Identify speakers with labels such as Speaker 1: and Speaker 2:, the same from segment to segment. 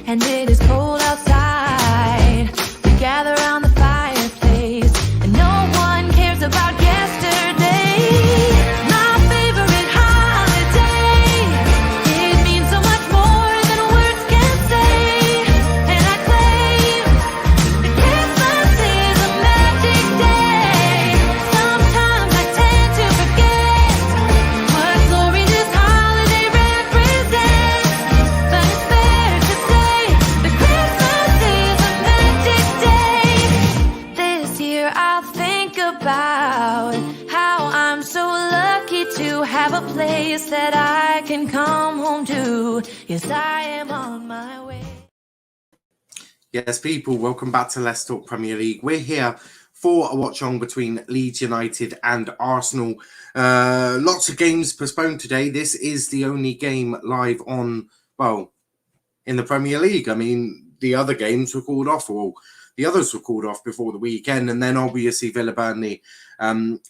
Speaker 1: and it is cold outside. We gather around the fireplace, and no one cares about yesterday. My favorite holiday, it means so much more than words can say. And I claim that Christmas is a magic day. Sometimes I tend to forget what glory this holiday represents, but it's fair to say that Christmas is a magic day. This year I'll think about how I'm so lucky to have a place that I can come home to. Yes, I am on my way.
Speaker 2: Yes, people, welcome back to Let's Talk Premier League. We're here for a watch-along between Leeds United and Arsenal. Lots of games postponed today. This is the only game live on, well, in the Premier League. I mean, the other games were called off, or the others were called off before the weekend, and then obviously Villa Burnley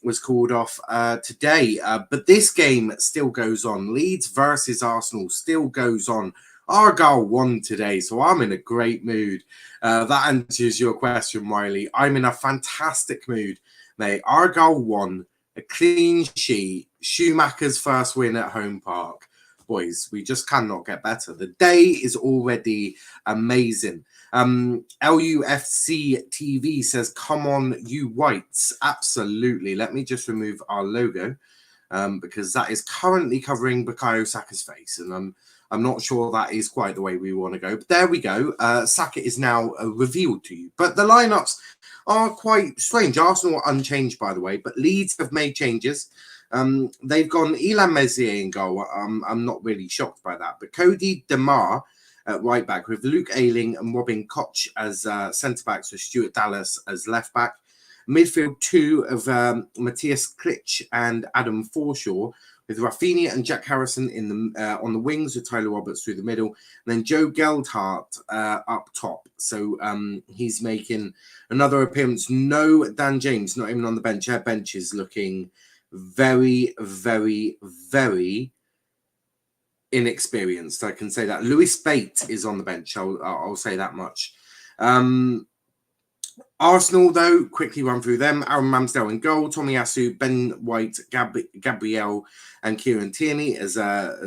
Speaker 2: was called off today. But this game still goes on. Leeds versus Arsenal still goes on. Argyle won today, so I'm in a great mood. That answers your question, Wiley. I'm in a fantastic mood, mate. Argyle won, a clean sheet, Schumacher's first win at home park. Boys, we just cannot get better. The day is already amazing. LUFC TV says, come on, you whites. Absolutely. Let me just remove our logo because that is currently covering Bukayo Saka's face. And I'm not sure that is quite the way we want to go. But there we go. Saka is now revealed to you. But the lineups are quite strange. Arsenal are unchanged, by the way. But Leeds have made changes. They've gone Elan Mezier in goal. I'm not really shocked by that. But Cody Demar at right back with Luke Ayling and Robin Koch as centre backs with Stuart Dallas as left back. Midfield two of Matthias Klitsch and Adam Forshaw, with Rafinha and Jack Harrison in the on the wings with Tyler Roberts through the middle, and then Joe Geldhart up top. So he's making another appearance. No Dan James, not even on the bench. Our bench is looking very, very, very inexperienced. I can say that. Lewis Bate is on the bench. I'll say that much. Arsenal, though, quickly run through them. Aaron Ramsdale in goal, Tomiyasu, Ben White, Gabriel, and Kieran Tierney as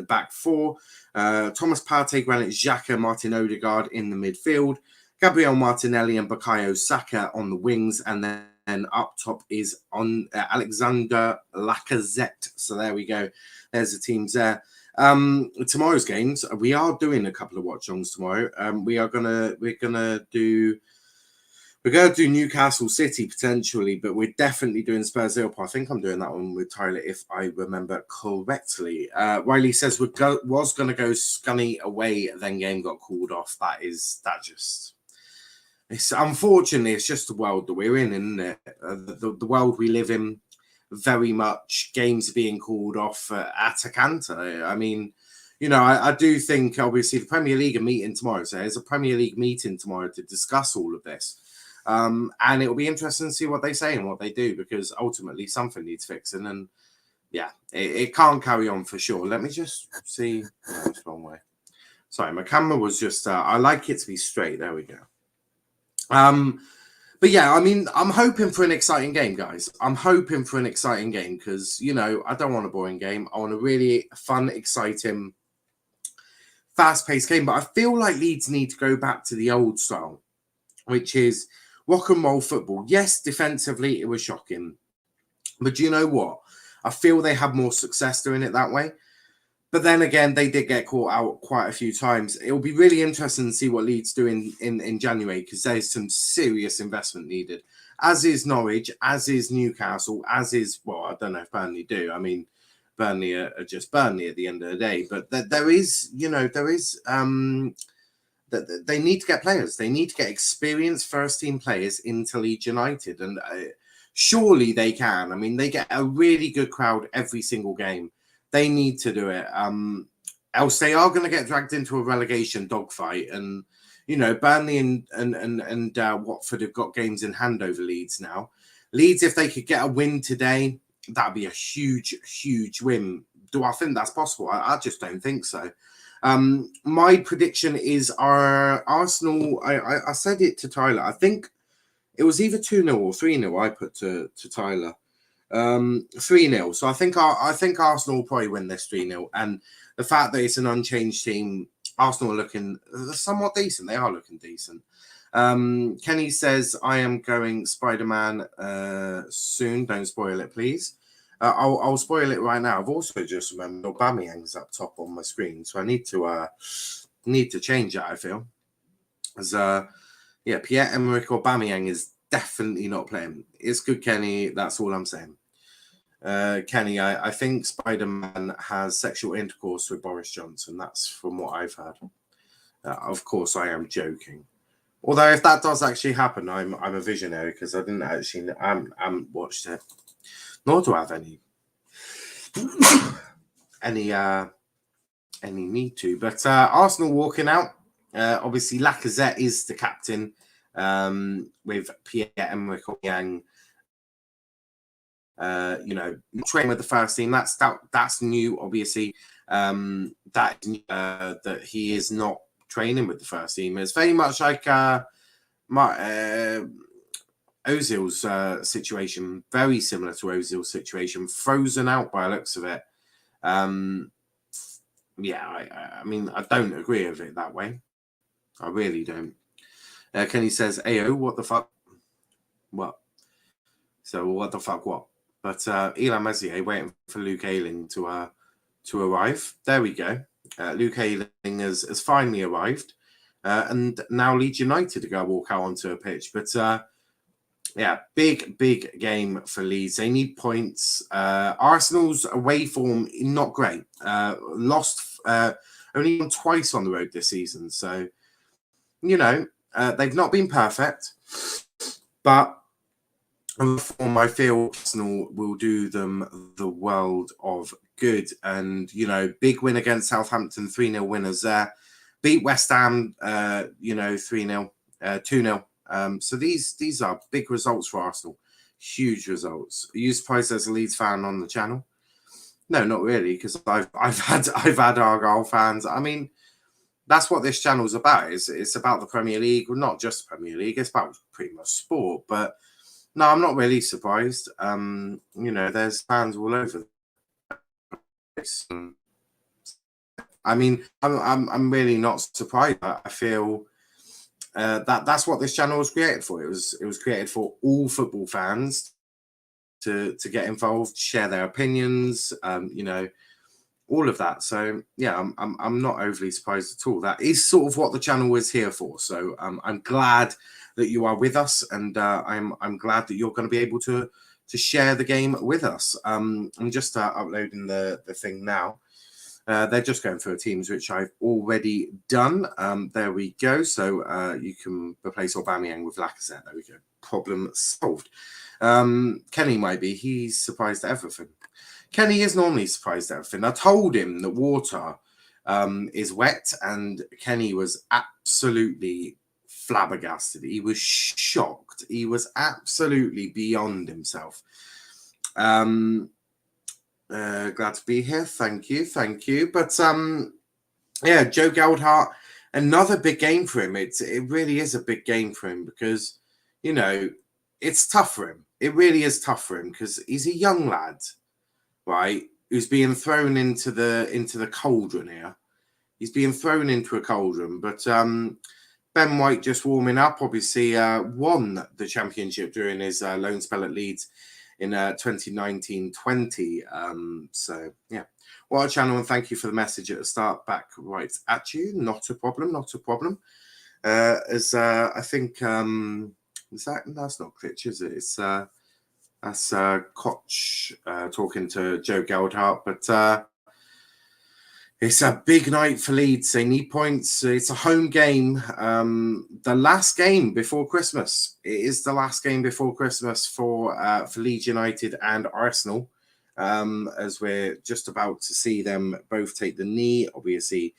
Speaker 2: back four. Thomas Partey, Granit Xhaka, Martin Odegaard in the midfield. Gabriel Martinelli and Bukayo Saka on the wings. And then up top is on Alexander Lacazette. So there we go. There's the teams there. Tomorrow's games, we are doing a couple of watch-alongs tomorrow. We're gonna do Newcastle City potentially, but we're definitely doing Spurs Liverpool. I think I'm doing that one with Tyler, if I remember correctly. Wiley says was going to go Scunny away, then game got called off. It's unfortunately, it's just the world that we're in, isn't it? The world we live in, very much games being called off at a canter. I mean, you know, I do think obviously the Premier League are meeting tomorrow. So there's a Premier League meeting tomorrow to discuss all of this. And it will be interesting to see what they say and what they do, because ultimately something needs fixing. And yeah, it can't carry on for sure. Let me just see. No, it's the wrong way. Sorry, my camera was just, I like it to be straight. There we go. But yeah, I mean, I'm hoping for an exciting game, guys. I'm hoping for an exciting game because, you know, I don't want a boring game. I want a really fun, exciting, fast-paced game. But I feel like Leeds need to go back to the old style, which is rock and roll football. Yes, defensively, it was shocking. But you know what? I feel they had more success doing it that way. But then again, they did get caught out quite a few times. It'll be really interesting to see what Leeds do in January, because there's some serious investment needed, as is Norwich, as is Newcastle, as is, well, I don't know if Burnley do. I mean, Burnley are just Burnley at the end of the day. But there is, you know, they need to get players. They need to get experienced first-team players into Leeds United. And surely they can. I mean, they get a really good crowd every single game. They need to do it. Else they are going to get dragged into a relegation dogfight. And, you know, Burnley and Watford have got games in hand over Leeds now. Leeds, if they could get a win today, that'd be a huge, huge win. Do I think that's possible? I just don't think so. My prediction is our Arsenal. I said it to Tyler. I think it was either 2-0 or 3-0. I put to Tyler. 3-0. So I think Arsenal will probably win this 3-0. And the fact that it's an unchanged team, Arsenal are looking somewhat decent. They are looking decent. Kenny says, I am going Spider-Man soon. Don't spoil it, please. I'll spoil it right now. I've also just remembered Aubameyang's up top on my screen, so I need to change it. I feel as Pierre-Emerick Aubameyang is definitely not playing. It's good, Kenny. That's all I'm saying. Kenny, I think Spider-Man has sexual intercourse with Boris Johnson. That's from what I've heard. Of course, I am joking. Although if that does actually happen, I'm a visionary because I didn't actually I haven't watched it. Nor do I have any need to. But Arsenal walking out. Obviously, Lacazette is the captain with Pierre-Emerick Aubameyang. Training with the first team. That's new, obviously. That he is not training with the first team. It's very much like Ozil's situation, very similar to Ozil's situation, frozen out by the looks of it. I mean, I don't agree with it that way. I really don't. Kenny says, "Ayo, what the fuck? What? So what the fuck? What?" But Elan Messier waiting for Luke Ayling to arrive. There we go. Luke Ayling has finally arrived, and now Leeds United are going to walk out onto a pitch. But big game for Leeds. They need points. Arsenal's away form not great. Lost only won twice on the road this season. So they've not been perfect, but form, I feel Arsenal will do them the world of good. And, big win against Southampton, 3-0 winners there. Beat West Ham, 3-0, 2-0. So these are big results for Arsenal. Huge results. Are you surprised there's a Leeds fan on the channel? No, not really, because I've had Argyle fans. I mean, that's what this channel is about. It's about the Premier League. Well, not just the Premier League. It's about pretty much sport, but no, I'm not really surprised. There's fans all over. I mean, I'm really not surprised. I feel that's what this channel was created for. It was created for all football fans to get involved, share their opinions, all of that. So yeah, I'm not overly surprised at all. That is sort of what the channel is here for. So I'm glad that you are with us, and I'm glad that you're going to be able to share the game with us. I'm just uploading the thing now. They're just going through teams, which I've already done. There we go. So you can replace Aubameyang with Lacazette. There we go. Problem solved. Kenny might be. He's surprised at everything. Kenny is normally surprised at everything. I told him that water is wet, and Kenny was absolutely flabbergasted. He was shocked. He was absolutely beyond himself. Glad to be here. Thank you. But Joe Geldhart, another big game for him. It really is a big game for him because it's tough for him. It really is tough for him because he's a young lad, right? Who's being thrown into the cauldron here. He's being thrown into a cauldron, but Ben White just warming up. Obviously, won the championship during his loan spell at Leeds in 2019-20. So yeah, what a channel, and thank you for the message at the start. Back right at you. Not a problem. I think that's not Klitsch, is it? It's that's Koch talking to Joe Geldhart, but it's a big night for Leeds. They need points. It's a home game. The last game before Christmas. It is the last game before Christmas for Leeds United and Arsenal, as we're just about to see them both take the knee. Obviously,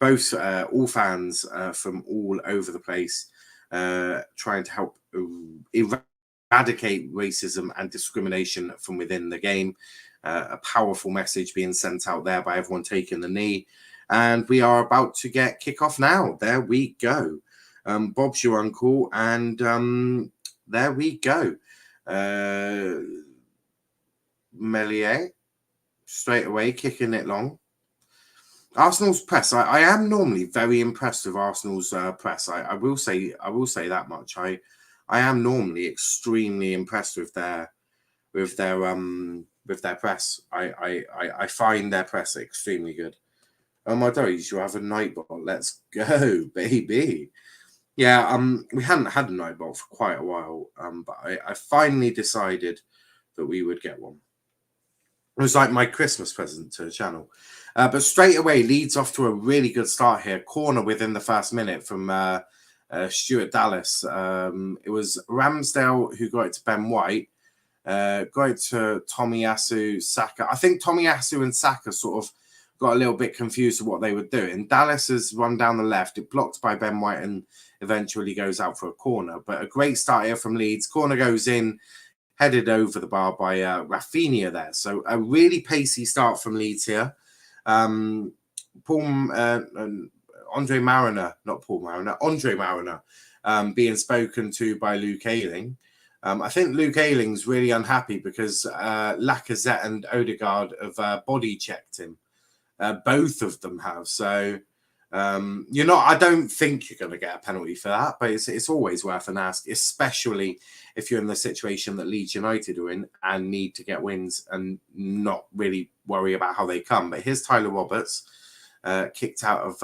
Speaker 2: both all fans from all over the place trying to help eradicate racism and discrimination from within the game. A powerful message being sent out there by everyone taking the knee. And we are about to get kick-off now. There we go. Bob's your uncle. And there we go. Melier, straight away, kicking it long. Arsenal's press. I am normally very impressed with Arsenal's press. I will say that much. I am normally extremely impressed with their press. I find their press extremely good. Oh my days, you have a Nightbot. Let's go, baby. Yeah, we hadn't had a Nightbot for quite a while. But I finally decided that we would get one. It was like my Christmas present to the channel. But straight away, Leeds off to a really good start here. Corner within the first minute from Stuart Dallas. It was Ramsdale who got it to Ben White. Got it to Tomiyasu, Saka. I think Tomiyasu and Saka sort of got a little bit confused with what they were doing. Dallas has run down the left. It blocked by Ben White and eventually goes out for a corner. But a great start here from Leeds. Corner goes in. Headed over the bar by Rafinha there. So a really pacey start from Leeds here. Andre Mariner being spoken to by Luke Ayling. I think Luke Ayling's really unhappy because Lacazette and Odegaard have body checked him. Both of them have. So I don't think you're going to get a penalty for that, but it's always worth an ask, especially if you're in the situation that Leeds United are in and need to get wins and not really worry about how they come. But here's Tyler Roberts, kicked out of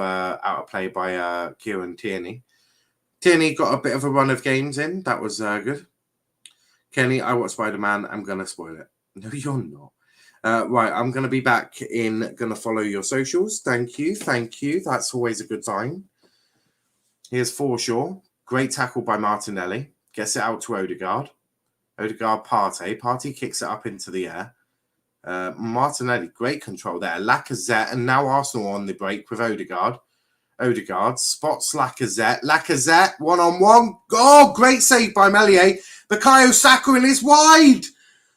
Speaker 2: play by Kieran Tierney. Tierney got a bit of a run of games in. That was good. Kenny, I watch Spider-Man. I'm going to spoil it. No, you're not. Right, I'm going to be back in, going to follow your socials. Thank you. That's always a good sign. Here's Forshaw. Great tackle by Martinelli. Gets it out to Odegaard. Odegaard, Partey. Partey kicks it up into the air. Martinelli, great control there. Lacazette, and now Arsenal on the break with Odegaard. Odegaard spots Lacazette. Lacazette, one-on-one. Oh, great save by Melier. Bukayo Saka and is wide.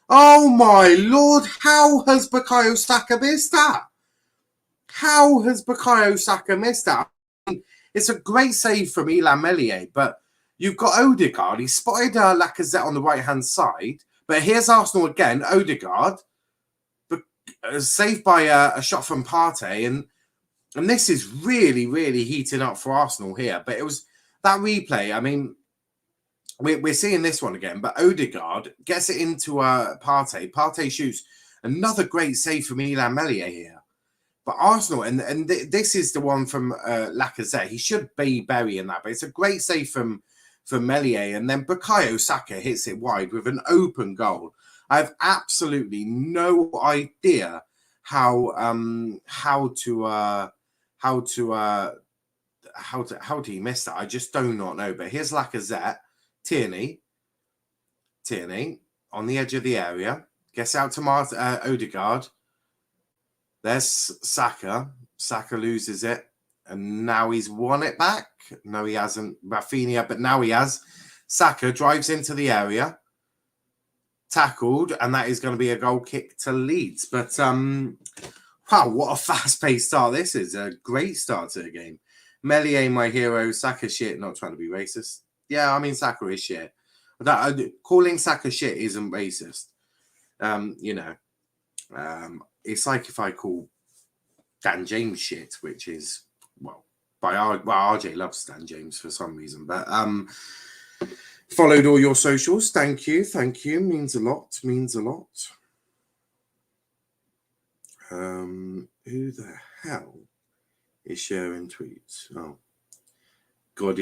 Speaker 2: Oh my Lord, how has Bukayo Saka missed that? It's a great save from Illan Melier, but you've got Odegaard. He spotted Lacazette on the right-hand side, but here's Arsenal again. Odegaard, saved by a shot from Partey, and this is really, really heating up for Arsenal here. But it was that replay, I mean, we're seeing this one again, but Odegaard gets it into Partey. Partey shoots. Another great save from Illan Melier here. But Arsenal, and this is the one from Lacazette. He should be burying that, but it's a great save from Melier. And then Bukayo Saka hits it wide with an open goal. I have absolutely no idea how he missed that. I just do not know. But here's Lacazette. Tierney on the edge of the area. Gets out to Odegaard. There's Saka. Saka loses it. And now he's won it back. No, he hasn't. Rafinha, but now he has. Saka drives into the area. Tackled. And that is going to be a goal kick to Leeds. But, wow, what a fast-paced start this is. A great start to the game. Melier, my hero. Saka shit. Not trying to be racist. Yeah, I mean, Saka is shit. Calling Saka shit isn't racist. It's like if I call Dan James shit, which is, well, RJ loves Dan James for some reason. But followed all your socials. Thank you. Means a lot. Who the hell is sharing tweets? Oh. God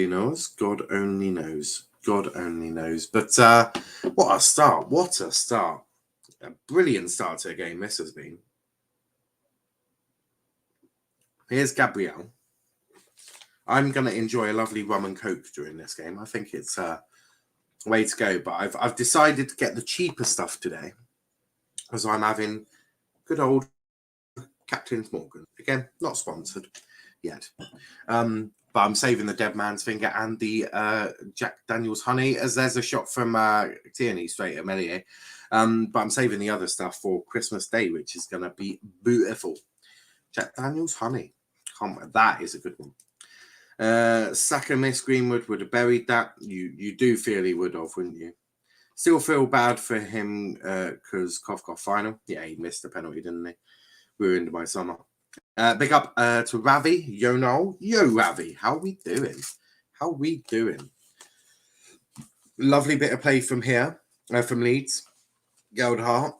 Speaker 2: only knows. But what a start. A brilliant start to a game this has been. Here's Gabriel. I'm going to enjoy a lovely rum and coke during this game. I think it's a way to go. But I've decided to get the cheaper stuff today. As I'm having good old Captain's Morgan. Again, not sponsored yet. But but I'm saving the dead man's finger and the Jack Daniels honey, as there's a shot from Tierney straight at Melier. But I'm saving the other stuff for Christmas Day, which is going to be beautiful. Jack Daniels honey. That is a good one. Saka missed Greenwood would have buried that. You do feel he would have, wouldn't you? Still feel bad for him because Kof got final. Yeah, he missed the penalty, didn't he? Ruined my summer. Big up to Ravi. Yo, Niall. Yo, Ravi. How we doing? How we doing? Lovely bit of play from here, from Leeds. Geldhart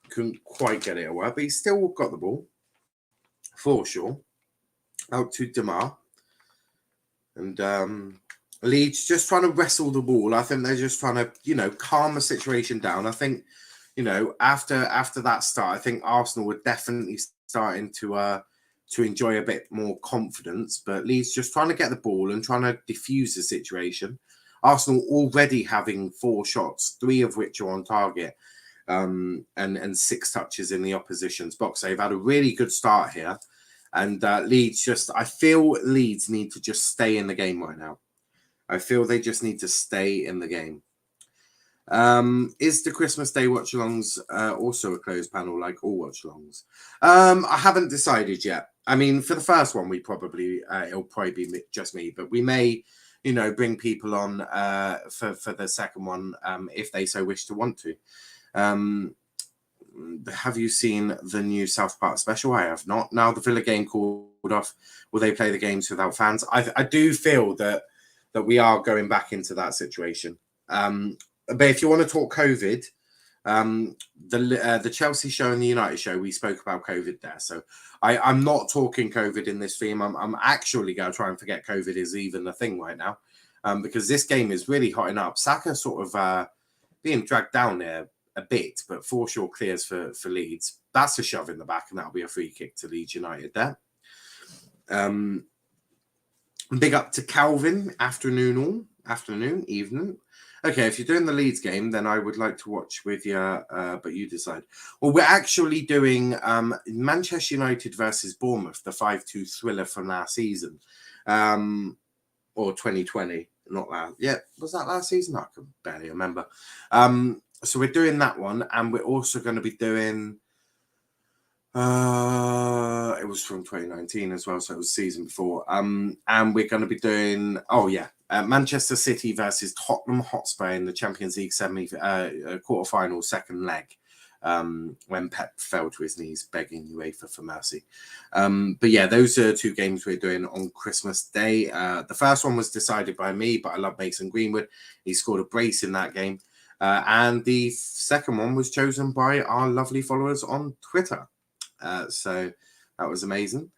Speaker 2: couldn't quite get it away, but he still got the ball. For sure. Out to Demar. And Leeds just trying to wrestle the ball. I think they're just trying to, calm the situation down. I think, after that start, I think Arsenal were definitely starting to enjoy a bit more confidence. But Leeds just trying to get the ball and trying to diffuse the situation. Arsenal already having 4 shots, 3 of which are on target, and 6 touches in the opposition's box. They've had a really good start here. And Leeds I feel Leeds need to just stay in the game right now. I feel they just need to stay in the game. Is the Christmas Day watch-alongs also a closed panel like all watch-alongs? I haven't decided yet. I mean, for the first one, it'll probably be just me, but we may, bring people on for the second one if they so wish to want to. Have you seen the new South Park special? I have not. Now the Villa game called off. Will they play the games without fans? I do feel that we are going back into that situation. But if you want to talk COVID, the Chelsea show and the United show, we spoke about COVID there. So I'm not talking COVID in this stream. I'm actually going to try and forget COVID is even a thing right now, because this game is really hotting up. Saka sort of being dragged down there a bit, but for sure clears for Leeds. That's a shove in the back, and that'll be a free kick to Leeds United there. Big up to Calvin. Afternoon, evening. Okay, if you're doing the Leeds game, then I would like to watch with you, but you decide. Well, we're actually doing Manchester United versus Bournemouth, the 5-2 thriller from last season, or 2020. Not last. Yeah, was that last season? I can barely remember. So we're doing that one, and we're also going to be doing. It was from 2019 as well, so it was season before. And we're going to be doing. Manchester City versus Tottenham Hotspur in the Champions League quarterfinal second leg. When Pep fell to his knees begging UEFA for mercy. But yeah, those are 2 games we're doing on Christmas Day. The first one was decided by me, but I love Mason Greenwood. He scored a brace in that game. And the second one was chosen by our lovely followers on Twitter. So that was amazing.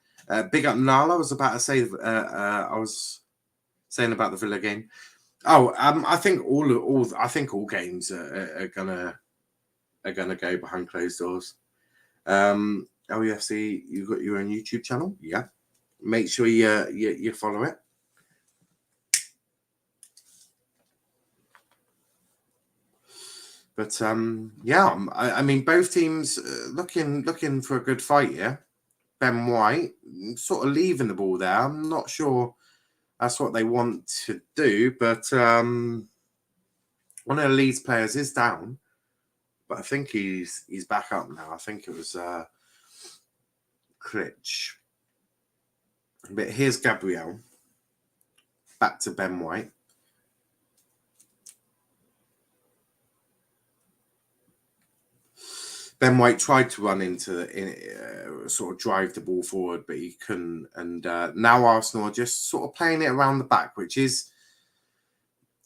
Speaker 2: Big up Niall. I was about to say, I was saying about the Villa game. I think all games are gonna go behind closed doors. LUFC, you've got your own YouTube channel. Yeah, make sure you follow it. But I mean, both teams looking for a good fight here. Ben White sort of leaving the ball there. I'm not sure that's what they want to do, but one of the Leeds players is down. But I think he's back up now. I think it was Klitsch. But here's Gabriel. Back to Ben White. Ben White tried to run sort of drive the ball forward, but he couldn't. And now Arsenal are just sort of playing it around the back, which is,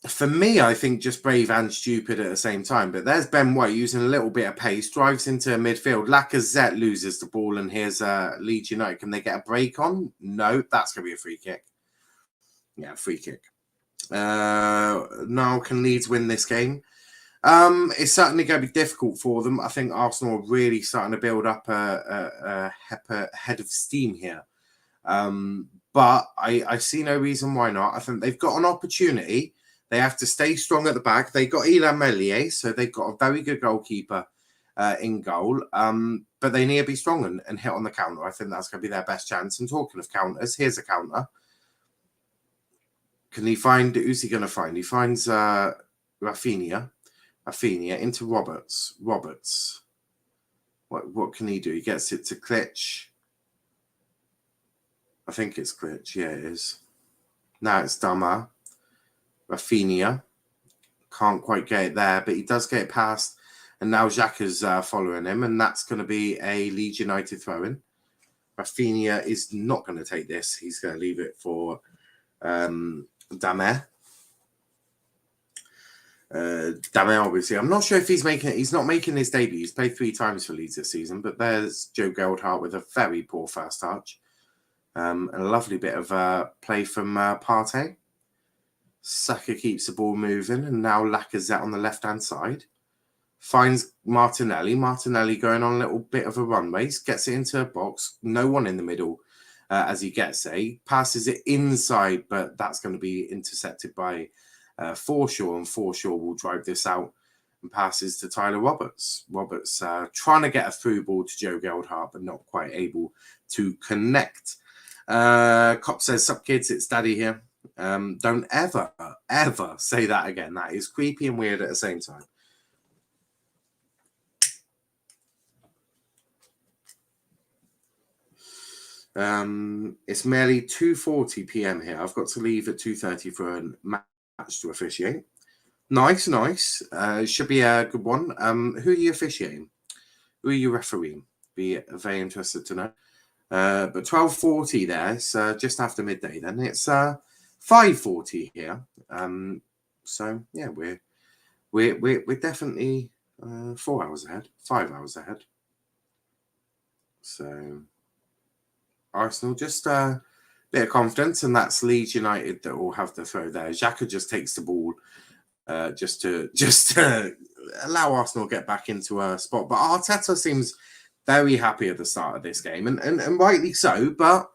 Speaker 2: for me, I think just brave and stupid at the same time. But there's Ben White using a little bit of pace, drives into midfield. Lacazette loses the ball, and here's Leeds United. Can they get a break on? No, that's going to be a free kick. Yeah, free kick. Now, can Leeds win this game? It's certainly going to be difficult for them. I think Arsenal are really starting to build up a head of steam here. But I see no reason why not. I think they've got an opportunity. They have to stay strong at the back. They got Elland Melier, so they've got a very good goalkeeper in goal. But they need to be strong and hit on the counter. I think that's going to be their best chance. And talking of counters, here's a counter. Can he find, who's he going to find? He finds Rafinha into Roberts. What can he do? He gets it to Klitsch. I think it's Klitsch. Yeah, it is. Now it's Dama. Rafinha. Can't quite get it there, but he does get it past. And now Xhaka's following him, and that's going to be a Leeds United throw-in. Rafinha is not going to take this. He's going to leave it for Dame. Dame, obviously. I'm not sure if he's not making his debut. He's played 3 times for Leeds this season, but there's Joe Geldhart with a very poor first touch. And a lovely bit of play from Partey. Saka keeps the ball moving, and now Lacazette on the left-hand side. Finds Martinelli. Martinelli going on a little bit of a run race. Gets it into a box. No one in the middle as he gets it. He passes it inside, but that's going to be intercepted by Forshaw, and Forshaw will drive this out and passes to Tyler Roberts. Roberts trying to get a through ball to Joe Geldhart, but not quite able to connect. Cop says, "Sup kids, it's Daddy here." Don't ever say that again. That is creepy and weird at the same time. It's merely 2:40 p.m. here. I've got to leave at 2:30 for a match to officiate. Nice. Should be a good one. Who are you officiating? Who are you refereeing? Be very interested to know. But 12:40 there. It's just after midday. Then it's 5:40 here. So yeah, we're definitely 4 hours ahead, 5 hours ahead. So Arsenal just a bit of confidence, and that's Leeds United that will have the throw there. Xhaka just takes the ball just to allow Arsenal to get back into a spot. But Arteta seems very happy at the start of this game, and rightly so. But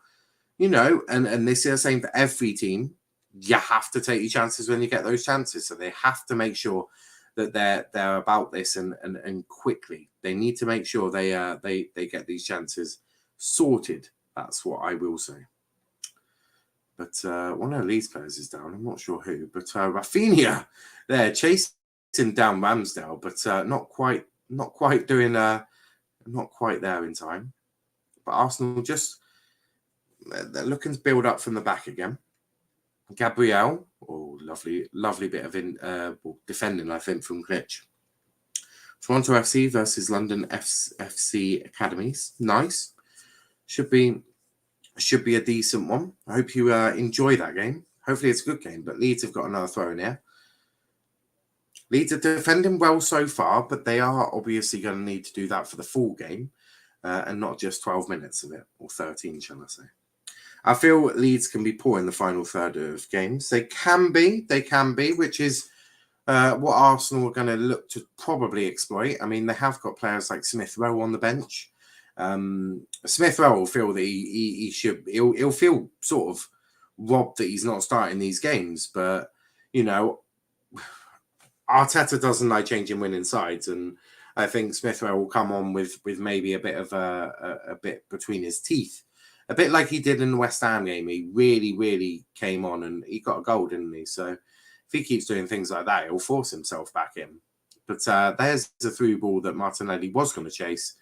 Speaker 2: you know, and this is the same for every team. You have to take your chances when you get those chances. So they have to make sure that they're about this and quickly. They need to make sure they get these chances sorted. That's what I will say. But one of the Leeds players is down. I'm not sure who, but Rafinha there chasing down Ramsdale, but not quite doing not quite there in time. But Arsenal just they're looking to build up from the back again. Gabriel, lovely bit of defending, I think, from Klitsch. Toronto FC versus London FC Academies. Nice. Should be a decent one. I hope you enjoy that game. Hopefully it's a good game, but Leeds have got another throw in here. Leeds are defending well so far, but they are obviously going to need to do that for the full game and not just 12 minutes of it, or 13, shall I say. I feel Leeds can be poor in the final third of games. They can be, which is what Arsenal are going to look to probably exploit. I mean, they have got players like Smith Rowe on the bench. Smith Rowe will feel that he'll feel sort of robbed that he's not starting these games, but you know, Arteta doesn't like changing winning sides, and I think Smith Rowe will come on with maybe a bit of a bit between his teeth, a bit like he did in the West Ham game. He really came on and he got a goal, didn't he? So if he keeps doing things like that, he'll force himself back in. But there's the through ball that Martinelli was going to chase.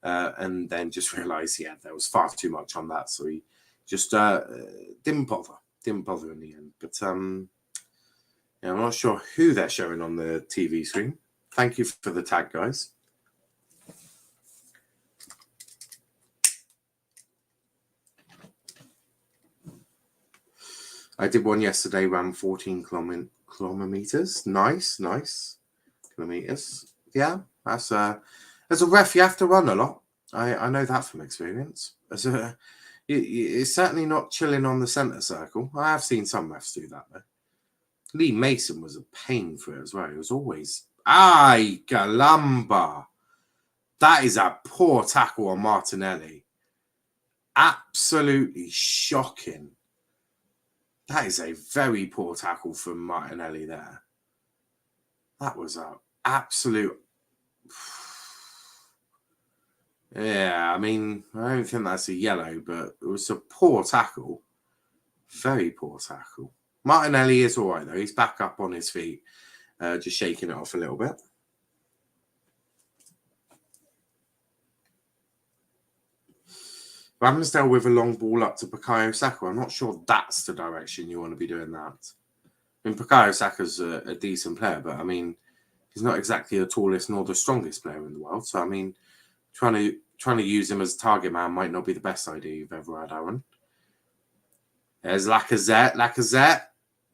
Speaker 2: And then just realised, there was far too much on that, so he just didn't bother in the end. But I'm not sure who they're showing on the TV screen. Thank you for the tag, guys. I did one yesterday, ran 14 kilometers. Nice kilometers. Yeah, that's as a ref, you have to run a lot. I know that from experience. It's certainly not chilling on the centre circle. I have seen some refs do that, though. Lee Mason was a pain for it as well. He was always... Ay, Galamba. That is a poor tackle on Martinelli. Absolutely shocking. That is a very poor tackle from Martinelli there. That was an absolute... Yeah, I mean, I don't think that's a yellow, but it was a poor tackle. Very poor tackle. Martinelli is all right, though. He's back up on his feet, just shaking it off a little bit. Ramsdale with a long ball up to Bukayo Saka. I'm not sure that's the direction you want to be doing that. I mean, Bukayo Saka's a decent player, but I mean, he's not exactly the tallest nor the strongest player in the world. So I mean, trying to use him as a target man might not be the best idea you've ever had, Aaron. There's Lacazette.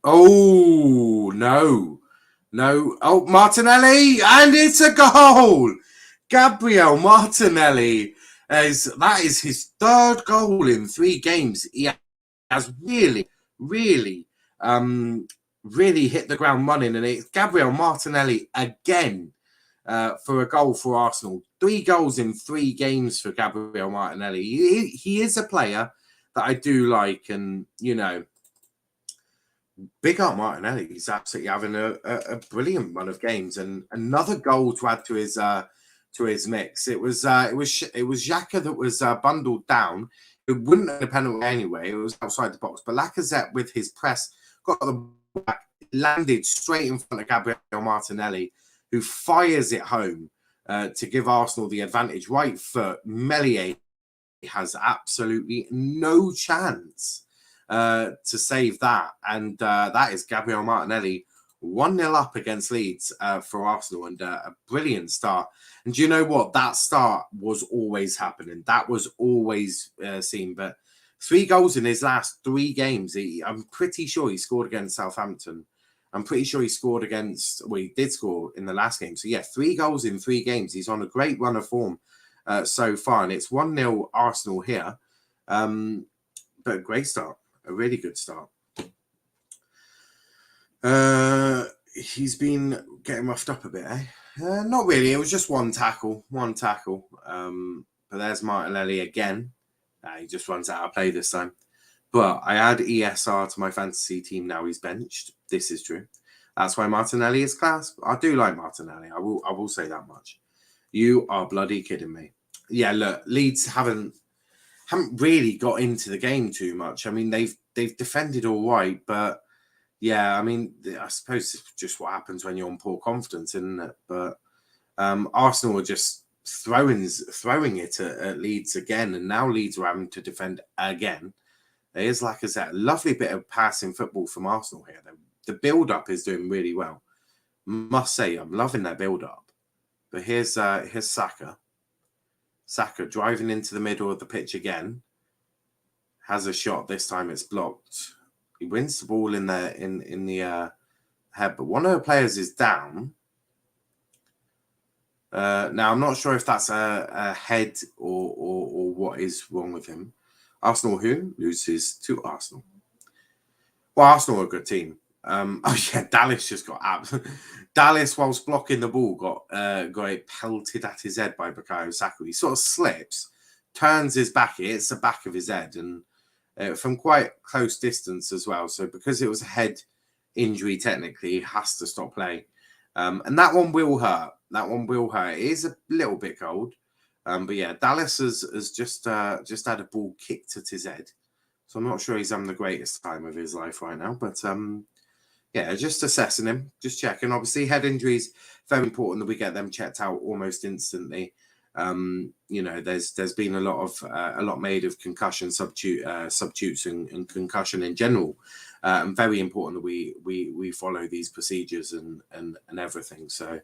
Speaker 2: Oh no. Oh, Martinelli, and it's a goal. Gabriel Martinelli. That is his third goal in 3 games. He has really hit the ground running, and it's Gabriel Martinelli again for a goal for Arsenal. 3 goals in 3 games for Gabriel Martinelli. He is a player that I do like, and big up Martinelli. He's absolutely having a brilliant run of games, and another goal to add to his mix. It was Xhaka that was bundled down. It wouldn't have been a penalty anyway. It was outside the box, but Lacazette with his press got the back, landed straight in front of Gabriel Martinelli, who fires it home to give Arsenal the advantage. Right foot, Meslier has absolutely no chance to save that, and that is Gabriel Martinelli 1-0 up against Leeds for Arsenal, and a brilliant start. And do you know what? That start was always happening. That was always seen. But 3 goals in his last 3 games. I'm pretty sure he scored against Southampton. I'm pretty sure he scored against. Well, he did score in the last game. So yeah, 3 goals in 3 games. He's on a great run of form so far, and it's 1-0 Arsenal here. But a great start. A really good start. He's been getting roughed up a bit, eh? Not really. It was just one tackle. But there's Martinelli again. He just runs out of play this time. But I add ESR to my fantasy team now. He's benched. This is true. That's why Martinelli is class. I do like Martinelli. I will say that much. You are bloody kidding me. Yeah, look, Leeds haven't really got into the game too much. I mean, they've defended all right, but yeah, I mean, I suppose it's just what happens when you're on poor confidence, isn't it? But Arsenal are just throwing it at Leeds again, and now Leeds are having to defend again. There's Lacazette. Lovely bit of passing football from Arsenal here. The build-up is doing really well. Must say, I'm loving their build-up. But here's Saka. Saka driving into the middle of the pitch again. Has a shot. This time it's blocked. He wins the ball in the head, but one of the players is down. Now I'm not sure if that's a head or what is wrong with him. Arsenal who loses to Arsenal. Well, Arsenal are a good team. Dallas just got Dallas, whilst blocking the ball, got it pelted at his head by Bukayo Saka. He sort of slips, turns his back, it hits the back of his head, and from quite close distance as well. So because it was a head injury, technically, he has to stop playing. And that one will hurt. It is a little bit cold. But yeah, Dallas has just had a ball kicked at his head. So I'm not sure he's having the greatest time of his life right now. But yeah, just assessing him, just checking. Obviously, head injuries, very important that we get them checked out almost instantly. There's been a lot made of concussion substitutes and concussion in general, and very important that we follow these procedures and everything. So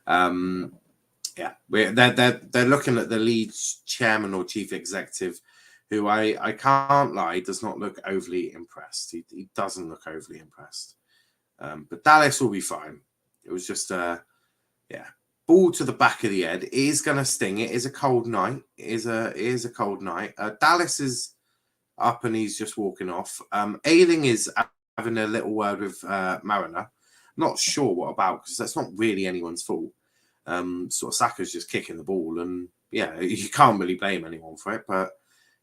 Speaker 2: yeah, they're looking at the Leeds chairman or chief executive, who I can't lie does not look overly impressed. He doesn't look overly impressed, but Dallas will be fine. It was just ball to the back of the head. It is going to sting. It is a cold night. It is a cold night. Dallas is up and he's just walking off. Ayling is having a little word with Mariner. Not sure what about, because that's not really anyone's fault. Sort of Saka's just kicking the ball, and yeah, you can't really blame anyone for it. But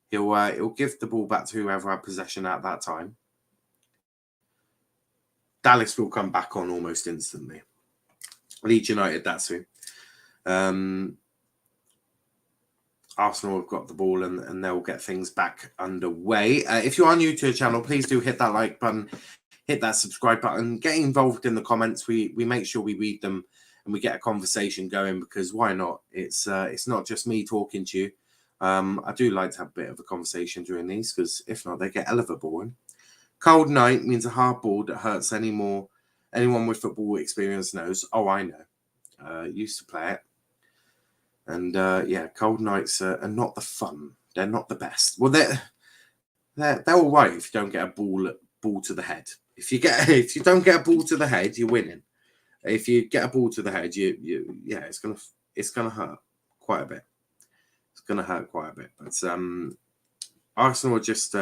Speaker 2: he'll give the ball back to whoever had possession at that time. Dallas will come back on almost instantly. Leeds United, that's who. Arsenal have got the ball and they'll get things back underway. If you are new to the channel, please do hit that like button. hit that subscribe button, get involved in the comments. We make sure we read them and we get a conversation going, because why not? It's not just me talking to you. I do like to have a bit of a conversation during these, because if not, they get hell of a boring. Cold night means a hard ball that hurts anyone with football experience knows. Oh, I know. Used to play it. And yeah, cold nights are not the fun. They're not the best. Well, they're all right if you don't get a ball to the head. If you don't get a ball to the head, you're winning. If you get a ball to the head, it's gonna hurt quite a bit. It's gonna hurt quite a bit. But Arsenal are just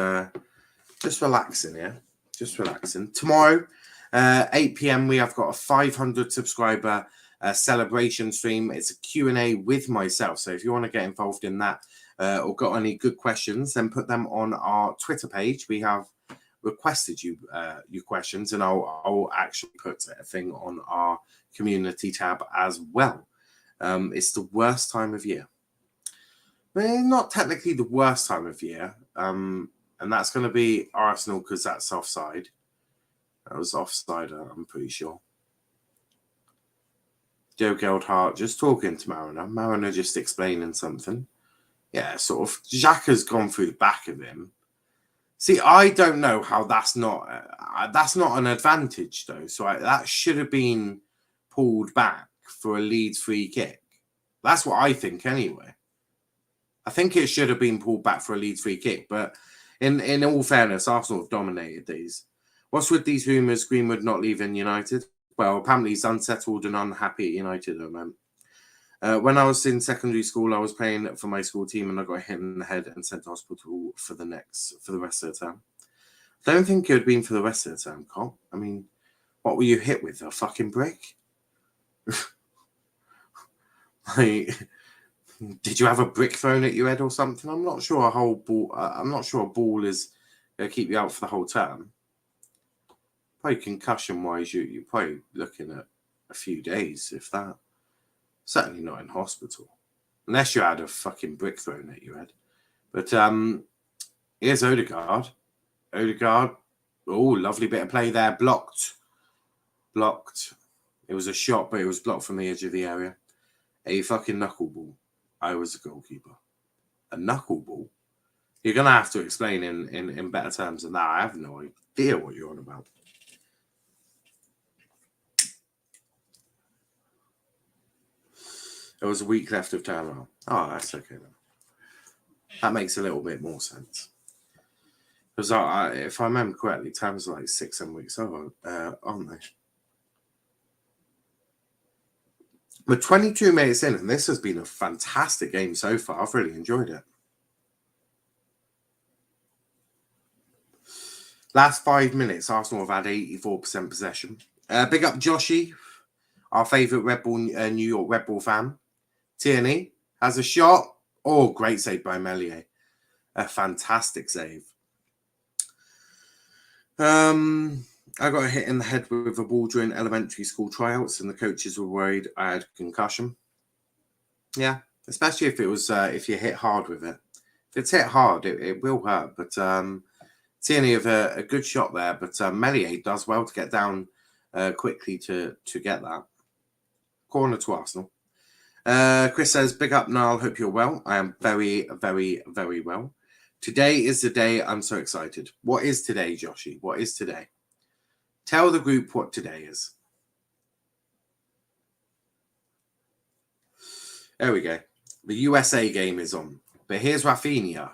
Speaker 2: relaxing, yeah, just relaxing. Tomorrow, 8 p.m. we have got a 500 subscriber celebration stream. It's a Q&A with myself. So if you want to get involved in that or got any good questions, then put them on our Twitter page. We have requested your questions, and I'll actually put a thing on our community tab as well. It's the worst time of year. Well, not technically the worst time of year, and that's going to be Arsenal, because that's offside. That was offside, I'm pretty sure. Joe Geldhart just talking to Mariner. Mariner just explaining something. Yeah, sort of. Xhaka's gone through the back of him. See, I don't know how that's not an advantage, though. So that should have been pulled back for a Leeds free kick. That's what I think, anyway. I think it should have been pulled back for a Leeds free kick. But in all fairness, Arsenal have dominated these. What's with these rumours? Greenwood not leaving United? Well, apparently he's unsettled and unhappy at United at the moment. When I was in secondary school, I was playing for my school team and I got hit in the head and sent to hospital for the rest of the term. I don't think it would have been for the rest of the term, Cop. I mean, what were you hit with? A fucking brick? Like, did you have a brick thrown at your head or something? I'm not sure a ball is going to keep you out for the whole term. Probably concussion-wise, you're probably looking at a few days, if that. Certainly not in hospital. Unless you had a fucking brick thrown at your head. But here's Odegaard. Odegaard. Oh, lovely bit of play there. Blocked. It was a shot, but it was blocked from the edge of the area. A fucking knuckleball. I was a goalkeeper. A knuckleball? You're going to have to explain in better terms than that. I have no idea what you're on about. There was a week left of turnaround. Oh, that's okay then. That makes a little bit more sense. Because if I remember correctly, time's like 6-7 weeks over, aren't they? We're 22 minutes in, and this has been a fantastic game so far. I've really enjoyed it. Last 5 minutes, Arsenal have had 84% possession. Big up Joshy, our favourite New York Red Bull fan. Tierney has a shot. Oh, great save by Meslier. A fantastic save. I got a hit in the head with a ball during elementary school tryouts, and the coaches were worried I had concussion. Yeah, especially if it was if you hit hard with it. If it's hit hard, it will hurt. But Tierney have a good shot there, but Meslier does well to get down quickly to get that. Corner to Arsenal. Chris says, big up, Niall. Hope you're well. I am very, very, very well. Today is the day I'm so excited. What is today, Joshy? What is today? Tell the group what today is. There we go. The USA game is on. But here's Rafinha.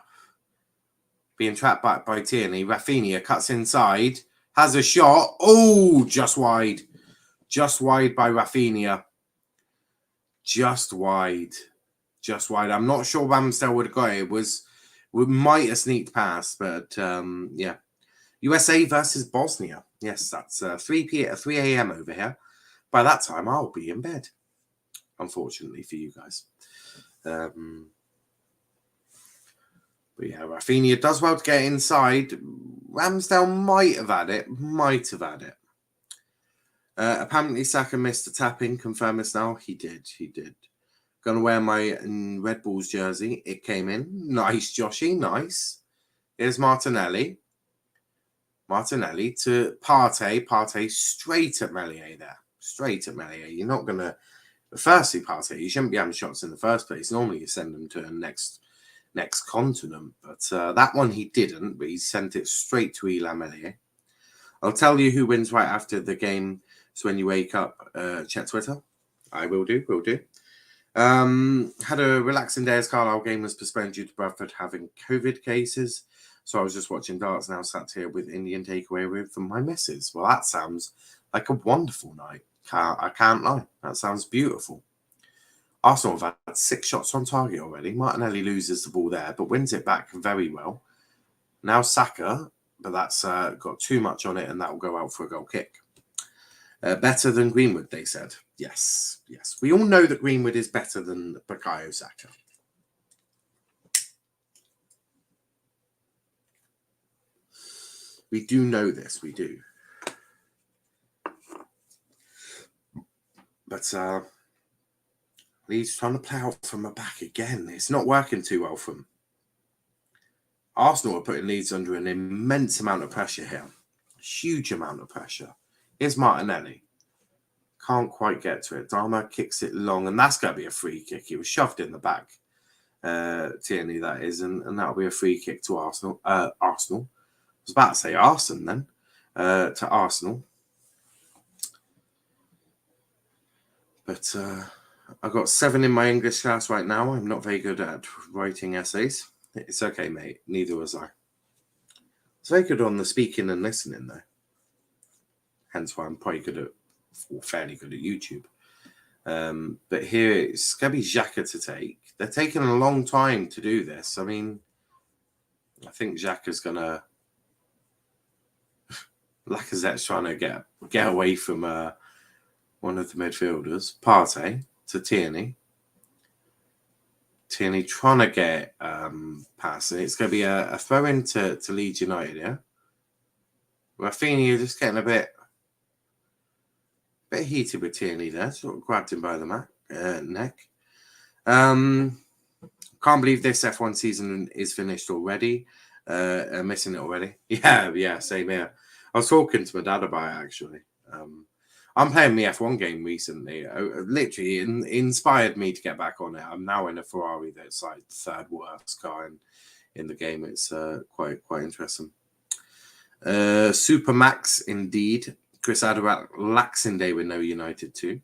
Speaker 2: Being trapped back by Tierney. Rafinha cuts inside. Has a shot. Oh, just wide. Just wide by Rafinha. Just wide. I'm not sure Ramsdale would have got it. We might have sneaked past, but yeah. USA versus Bosnia. Yes, that's 3 a.m. over here. By that time, I'll be in bed. Unfortunately for you guys. But yeah, Rafinha does well to get inside. Ramsdale might have had it. Apparently, Saka missed a tap-in. Confirm this now. He did. Going to wear my Red Bulls jersey. It came in. Nice, Joshy. Nice. Here's Martinelli. Martinelli to Partey. Partey straight at Meslier there. Straight at Meslier. You're not going to... Firstly, Partey, you shouldn't be having shots in the first place. Normally you send them to the next continent. But that one he didn't, but he sent it straight to Elland Meslier. I'll tell you who wins right after the game. So when you wake up, check Twitter. I will do. Had a relaxing day as Carlisle game was postponed due to Bradford having COVID cases. So I was just watching darts now, sat here with Indian takeaway with from my missus. Well, that sounds like a wonderful night. I can't lie. That sounds beautiful. Arsenal have had 6 shots on target already. Martinelli loses the ball there, but wins it back very well. Now Saka, but that's got too much on it, and that will go out for a goal kick. Better than Greenwood, they said. Yes. We all know that Greenwood is better than Bukayo Saka. We do know this, we do. But Leeds trying to play out from the back again. It's not working too well for them. Arsenal are putting Leeds under an immense amount of pressure here. A huge amount of pressure. Here's Martinelli. Can't quite get to it. Dharma kicks it long, and that's going to be a free kick. He was shoved in the back. Tierney, that is, and that'll be a free kick to Arsenal. Arsenal. I was about to say Arsenal then. To Arsenal. But I've got 7 in my English class right now. I'm not very good at writing essays. It's okay, mate. Neither was I. It's very good on the speaking and listening, though. Hence why I'm probably fairly good at YouTube. But here it's going to be Xhaka to take. They're taking a long time to do this. I mean, I think Xhaka's going to... Lacazette's trying to get away from one of the midfielders. Partey to Tierney. Tierney trying to get past it. It's going to be a throw in to Leeds United, yeah? Rafinha just getting a bit heated with Tierney there. Sort of grabbed him by the neck. Can't believe this F1 season is finished already. Missing it already. Yeah, same here. I was talking to my dad about it, actually. I'm playing the F1 game recently. Literally inspired me to get back on it. I'm now in a Ferrari that's like the 3rd worst car in the game. It's quite interesting. Supermax indeed. Chris Aderat laxing day with no United too.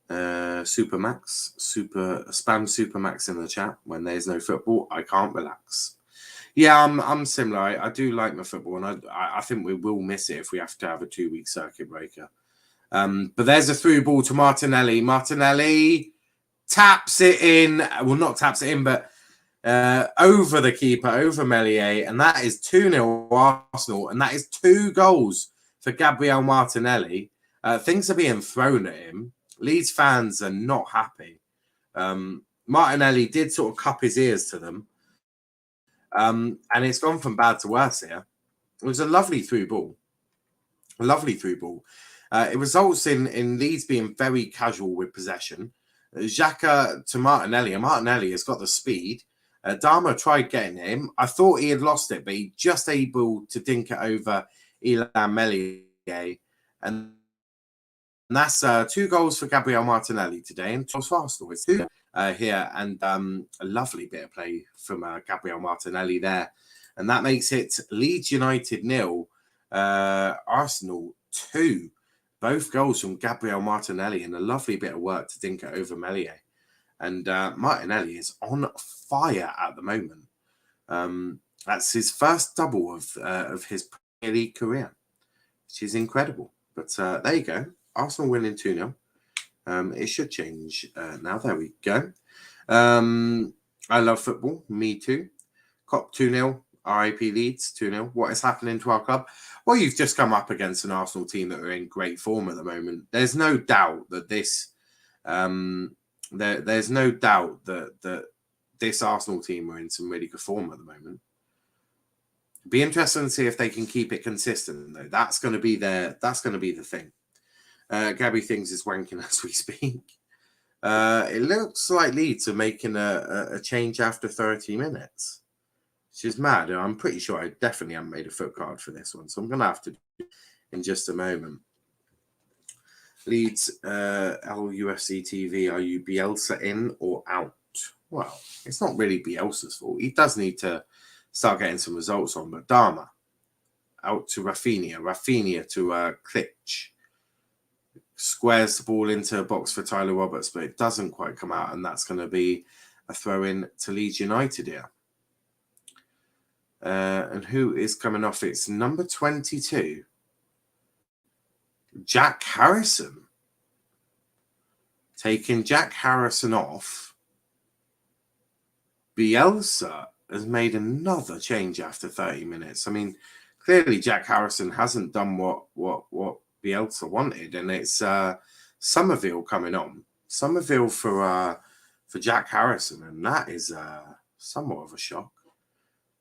Speaker 2: Supermax, spam Supermax in the chat. When there's no football, I can't relax. Yeah, I'm similar. I do like my football, and I think we will miss it if we have to have a 2-week circuit breaker. But there's a through ball to Martinelli. Martinelli taps it in. Well, not taps it in, but over the keeper, over Meslier, and that is 2-0 Arsenal, and that is 2 goals for Gabriel Martinelli. Things are being thrown at him. Leeds fans are not happy. Martinelli did sort of cup his ears to them. And it's gone from bad to worse here. It was a lovely through ball. It results in Leeds being very casual with possession. Xhaka to Martinelli, and Martinelli has got the speed. Dharma tried getting him. I thought he had lost it, but he just able to dink it over Elland Meslier. And that's 2 goals for Gabriel Martinelli today, and 2 goals for Arsenal. It's 2 here, and a lovely bit of play from Gabriel Martinelli there. And that makes it Leeds United 0, Arsenal 2. Both goals from Gabriel Martinelli, and a lovely bit of work to dink it over Meslier. And Martinelli is on fire at the moment. That's his first double of his Premier League career, which is incredible. But there you go. Arsenal winning 2-0. It should change now. There we go. I love football. Me too. Cop 2-0. RIP Leeds 2-0. What is happening to our club? Well, you've just come up against an Arsenal team that are in great form at the moment. There's no doubt that this... There's no doubt that this Arsenal team are in some really good form at the moment. Be interesting to see if they can keep it consistent, though. That's going to be the thing. Gabby Things is wanking as we speak. It looks like Leeds are making a change after 30 minutes. which is mad. I'm pretty sure I definitely haven't made a foot card for this one, so I'm going to have to do it in just a moment. Leeds, LUFC TV, are you Bielsa in or out? Well, it's not really Bielsa's fault. He does need to start getting some results on, but Dharma out to Rafinha to Klitsch. Squares the ball into a box for Tyler Roberts, but it doesn't quite come out, and that's going to be a throw-in to Leeds United here. And who is coming off? It's number 22. Jack Harrison. Taking Jack Harrison off. Bielsa has made another change after 30 minutes. I mean, clearly Jack Harrison hasn't done what Bielsa wanted, and it's Somerville coming on. Somerville for Jack Harrison, and that is somewhat of a shock.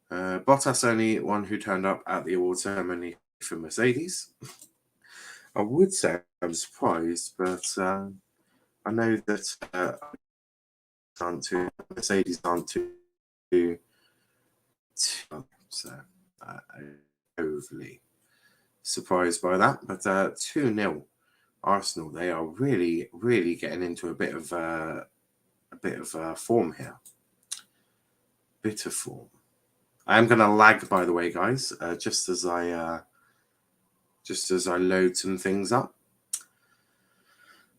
Speaker 2: Bottas only one who turned up at the award ceremony for Mercedes. I would say I'm surprised, but I know that Mercedes aren't too so overly surprised by that. But 2-0 Arsenal. They are really, really getting into a bit of form here. Bit of form. I am going to lag, by the way, guys, just as I load some things up.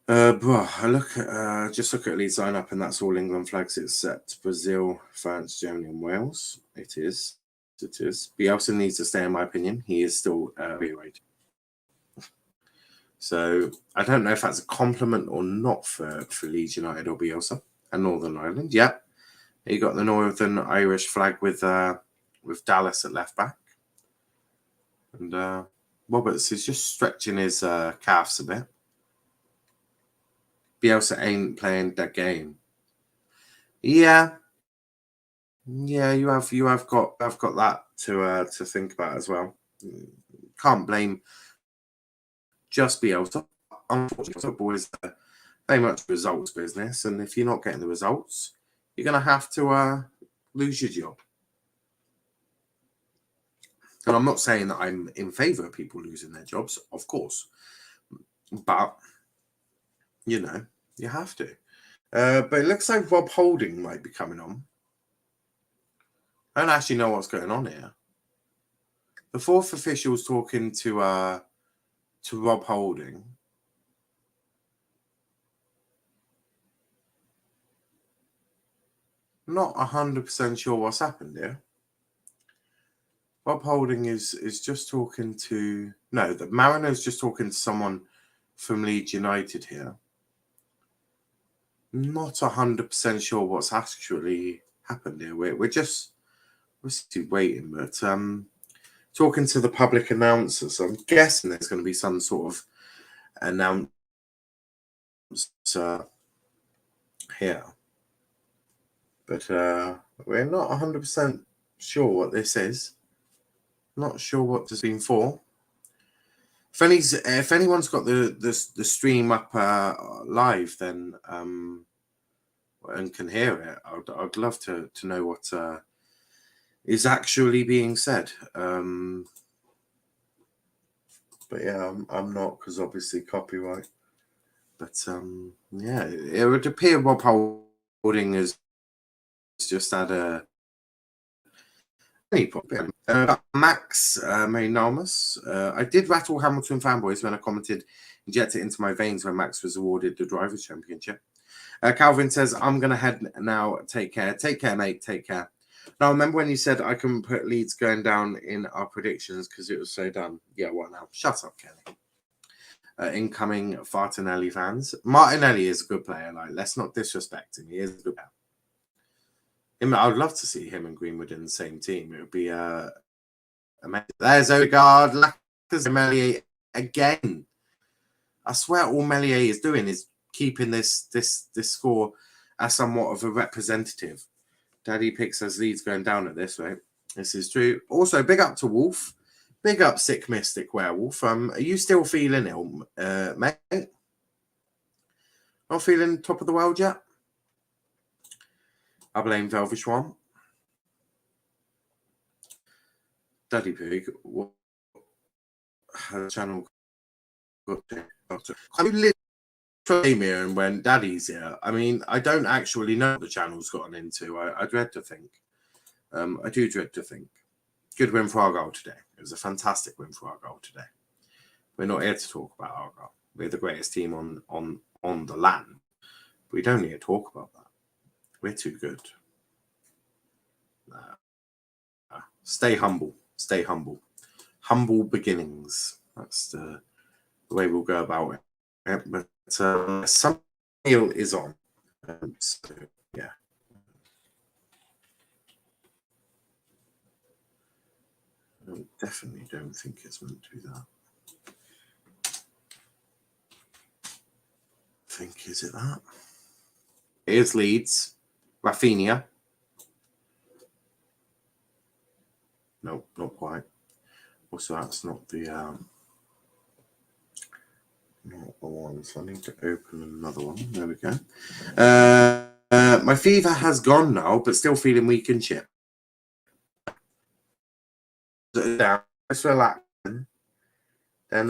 Speaker 2: I look at Leeds lineup, and that's all England flags except Brazil, France, Germany, and Wales. It is. Bielsa needs to stay, in my opinion. He is still rearranged. So I don't know if that's a compliment or not for Leeds United or Bielsa and Northern Ireland. Yep, you got the Northern Irish flag with Dallas at left back, and Roberts is just stretching his calves a bit. Bielsa ain't playing that game. Yeah, you have got that to think about as well. Can't blame just Bielsa. Unfortunately, football is very much results business, and if you're not getting the results, you're going to have to lose your job. And I'm not saying that I'm in favour of people losing their jobs, of course, but you know, you have to. But it looks like Rob Holding might be coming on. I don't actually know what's going on here. The fourth official's talking to Rob Holding. Not 100% sure what's happened here. Rob Holding is just talking to... No, the Mariner's just talking to someone from Leeds United here. Not 100% sure what's actually happened here. We're still waiting, but talking to the public announcer. So I'm guessing there's going to be some sort of announcement here. But we're not 100% sure what this is. Not sure what this has been for. If anyone's got the stream up live, then and can hear it, I'd love to know what is actually being said. But yeah, I'm not, because obviously copyright. But yeah, it would appear Rob Holding has just had a Max Maynalmus. I did rattle Hamilton fanboys when I commented inject it into my veins when Max was awarded the Drivers' Championship. Calvin says, I'm going to head now. Take care. Take care, mate. Take care. Now, remember when you said I couldn't put Leeds going down in our predictions because it was so done? Yeah, what now? Shut up, Kelly. Incoming Fartinelli fans. Martinelli is a good player. Like, let's not disrespect him. He is a good player. I would love to see him and Greenwood in the same team. It would be amazing. There's Odegaard, Lacazette, again. I swear all Melier is doing is keeping this score as somewhat of a representative. Daddy picks as Leeds going down at this rate. This is true. Also, big up to Wolf. Big up Sick Mystic Werewolf. Are you still feeling ill, mate? Not feeling top of the world yet? I blame Velvish One. Daddy Pig, what her channel got to? I literally came here and went, Daddy's here. I mean, I don't actually know what the channel's gotten into. I dread to think. I do dread to think. Good win for Argyle today. It was a fantastic win for Argyle today. We're not here to talk about Argyle. We're the greatest team on the land. We don't need to talk about that. We're too good. Stay humble. Stay humble. Humble beginnings. That's the way we'll go about it. But some meal is on. So, yeah. I definitely don't think it's meant to be that. Is it that? It is Leeds. Rafinha. No, not quite. Also, that's not the one. So I need to open another one. There we go. My fever has gone now, but still feeling weak and shit. Just relax, and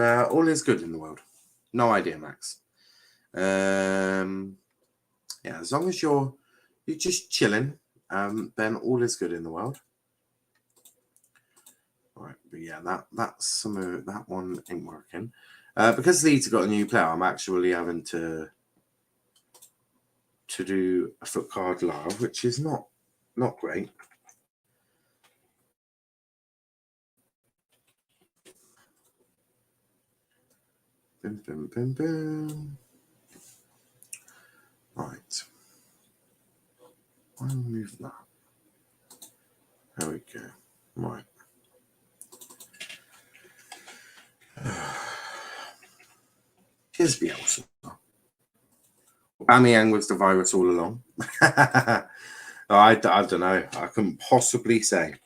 Speaker 2: all is good in the world. No idea, Max. Yeah, as long as you're just chilling, then all is good in the world. All right, but yeah, that one ain't working. Because Leeds have got a new player, I'm actually having to do a foot card live, which is not great. Boom, boom, boom, boom. Right. I'll move that. There we go. Right. Here's Bielsa. Aubameyang was the virus all along. I don't know. I couldn't possibly say.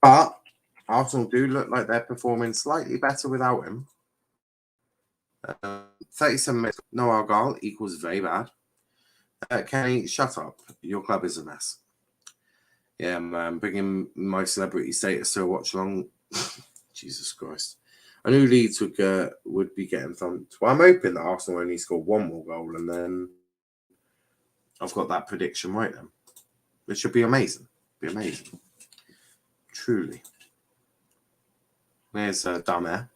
Speaker 2: But Arsenal do look like they're performing slightly better without him. 37 minutes, no Argyle equals very bad. Kenny, shut up. Your club is a mess. Yeah, man. Bringing my celebrity status to a watch-along. Jesus Christ. I knew Leeds would be getting thumped. Well, I'm hoping that Arsenal only score one more goal, and then I've got that prediction right then. It should be amazing. Be amazing. Truly. There's Dame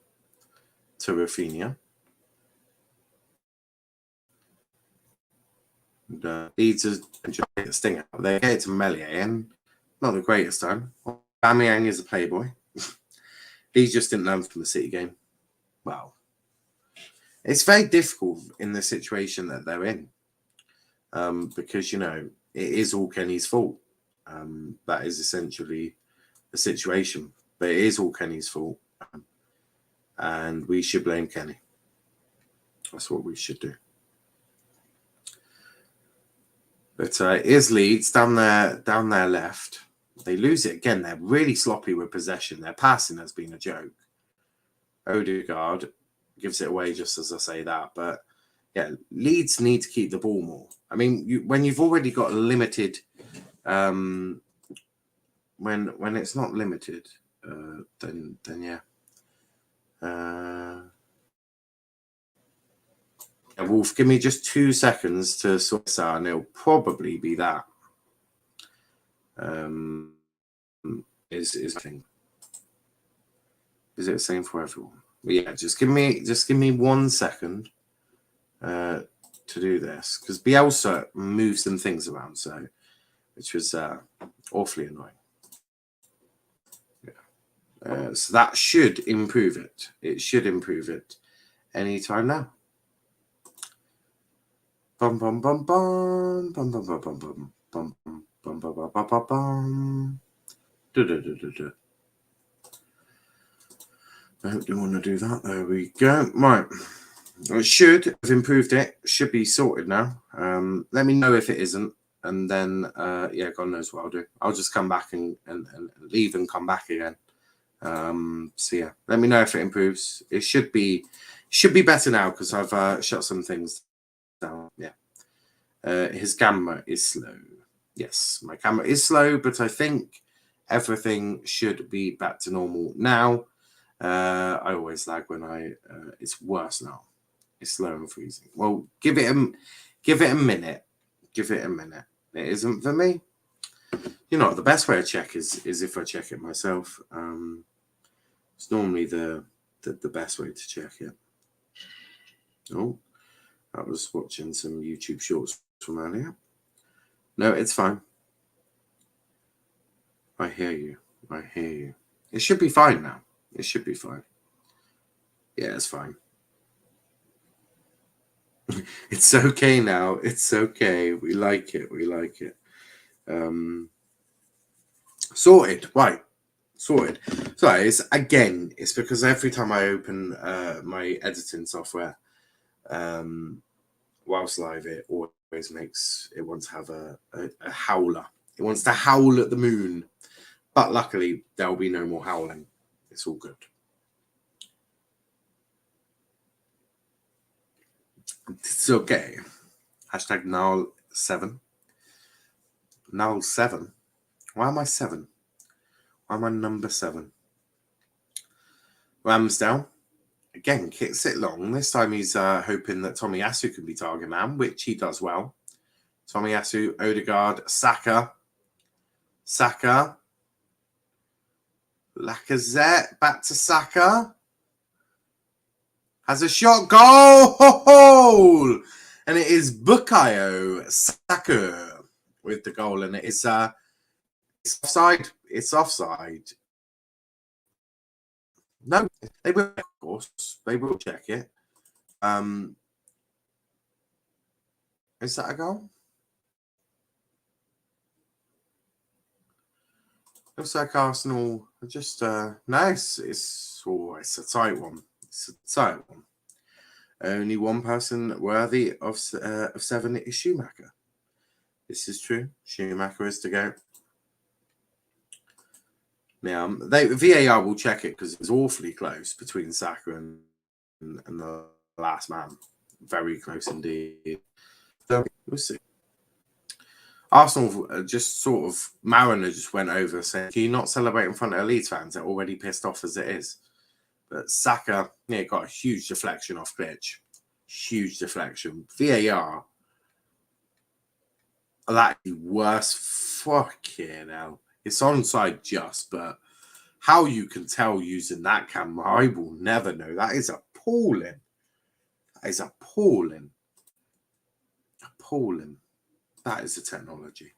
Speaker 2: to Rafinha. And Leeds is enjoying the stinger. They get it to Meslier, and not the greatest time. Aubameyang is a playboy. Leeds just didn't learn from the City game. Well, it's very difficult in the situation that they're in, because it is all Kenny's fault. That is essentially the situation, but it is all Kenny's fault, and we should blame Kenny. That's what we should do. But it is Leeds down their left. They lose it again. They're really sloppy with possession. Their passing has been a joke. Odegaard gives it away just as I say that. But yeah, Leeds need to keep the ball more. I mean, when you've already got a limited, when it's not limited, then yeah. Wolf, give me just 2 seconds to sort this out, and it'll probably be that. Is thing. Is it the same for everyone? But yeah, just give me 1 second to do this, because Bielsa moves some things around, so which was awfully annoying. Yeah. So that should improve it. It should improve it anytime now. Bum bum bum bum bum bum bum bum bum bum bum bum bum bum bum bum. I don't want to do that. There we go. Right. It should have improved it. Should be sorted now. Let me know if it isn't. And then, yeah, God knows what I'll do. I'll just come back and leave and come back again. So, yeah, let me know if it improves. It should be better now because I've shut some things down. Yeah. His camera is slow. Yes, my camera is slow, but I think Everything should be back to normal now. I always lag when it's worse now. It's slow and freezing. Well, give it a minute. Give it a minute. It isn't for me. You know, the best way to check is if I check it myself. It's normally the best way to check it. Oh, I was watching some YouTube shorts from earlier. No, it's fine. I hear you. It should be fine now. It should be fine. Yeah, it's fine. It's okay now. It's okay. We like it. Sorted. Right. Sorted. So it's because every time I open my editing software, whilst live, it always makes it wants to have a howler. It wants to howl at the moon. But luckily, there'll be no more howling. It's all good. It's okay. Hashtag Niall 7. Niall 7. Why am I 7? Why am I number 7? Ramsdale again kicks it long. This time he's hoping that Tomiyasu can be target man, which he does well. Tomiyasu, Odegaard, Saka, Lacazette, back to Saka. Has a shot, goal! And it is Bukayo Saka with the goal, and it's offside. It's offside. No, they will, of course. They will check it. Is that a goal? Looks like Arsenal are just nice. It's a tight one. Only one person worthy of 7 is Schumacher. This is true. Schumacher is to go. Now, VAR will check it because it's awfully close between Saka and the last man. Very close indeed. So we'll see. Arsenal just sort of, Mariner just went over saying, can you not celebrate in front of Leeds fans? They're already pissed off as it is. But Saka, got a huge deflection off pitch. Huge deflection. VAR. That is worse. Fucking hell. It's onside just, but how you can tell using that camera, I will never know. That is appalling. That is appalling. That is the technology.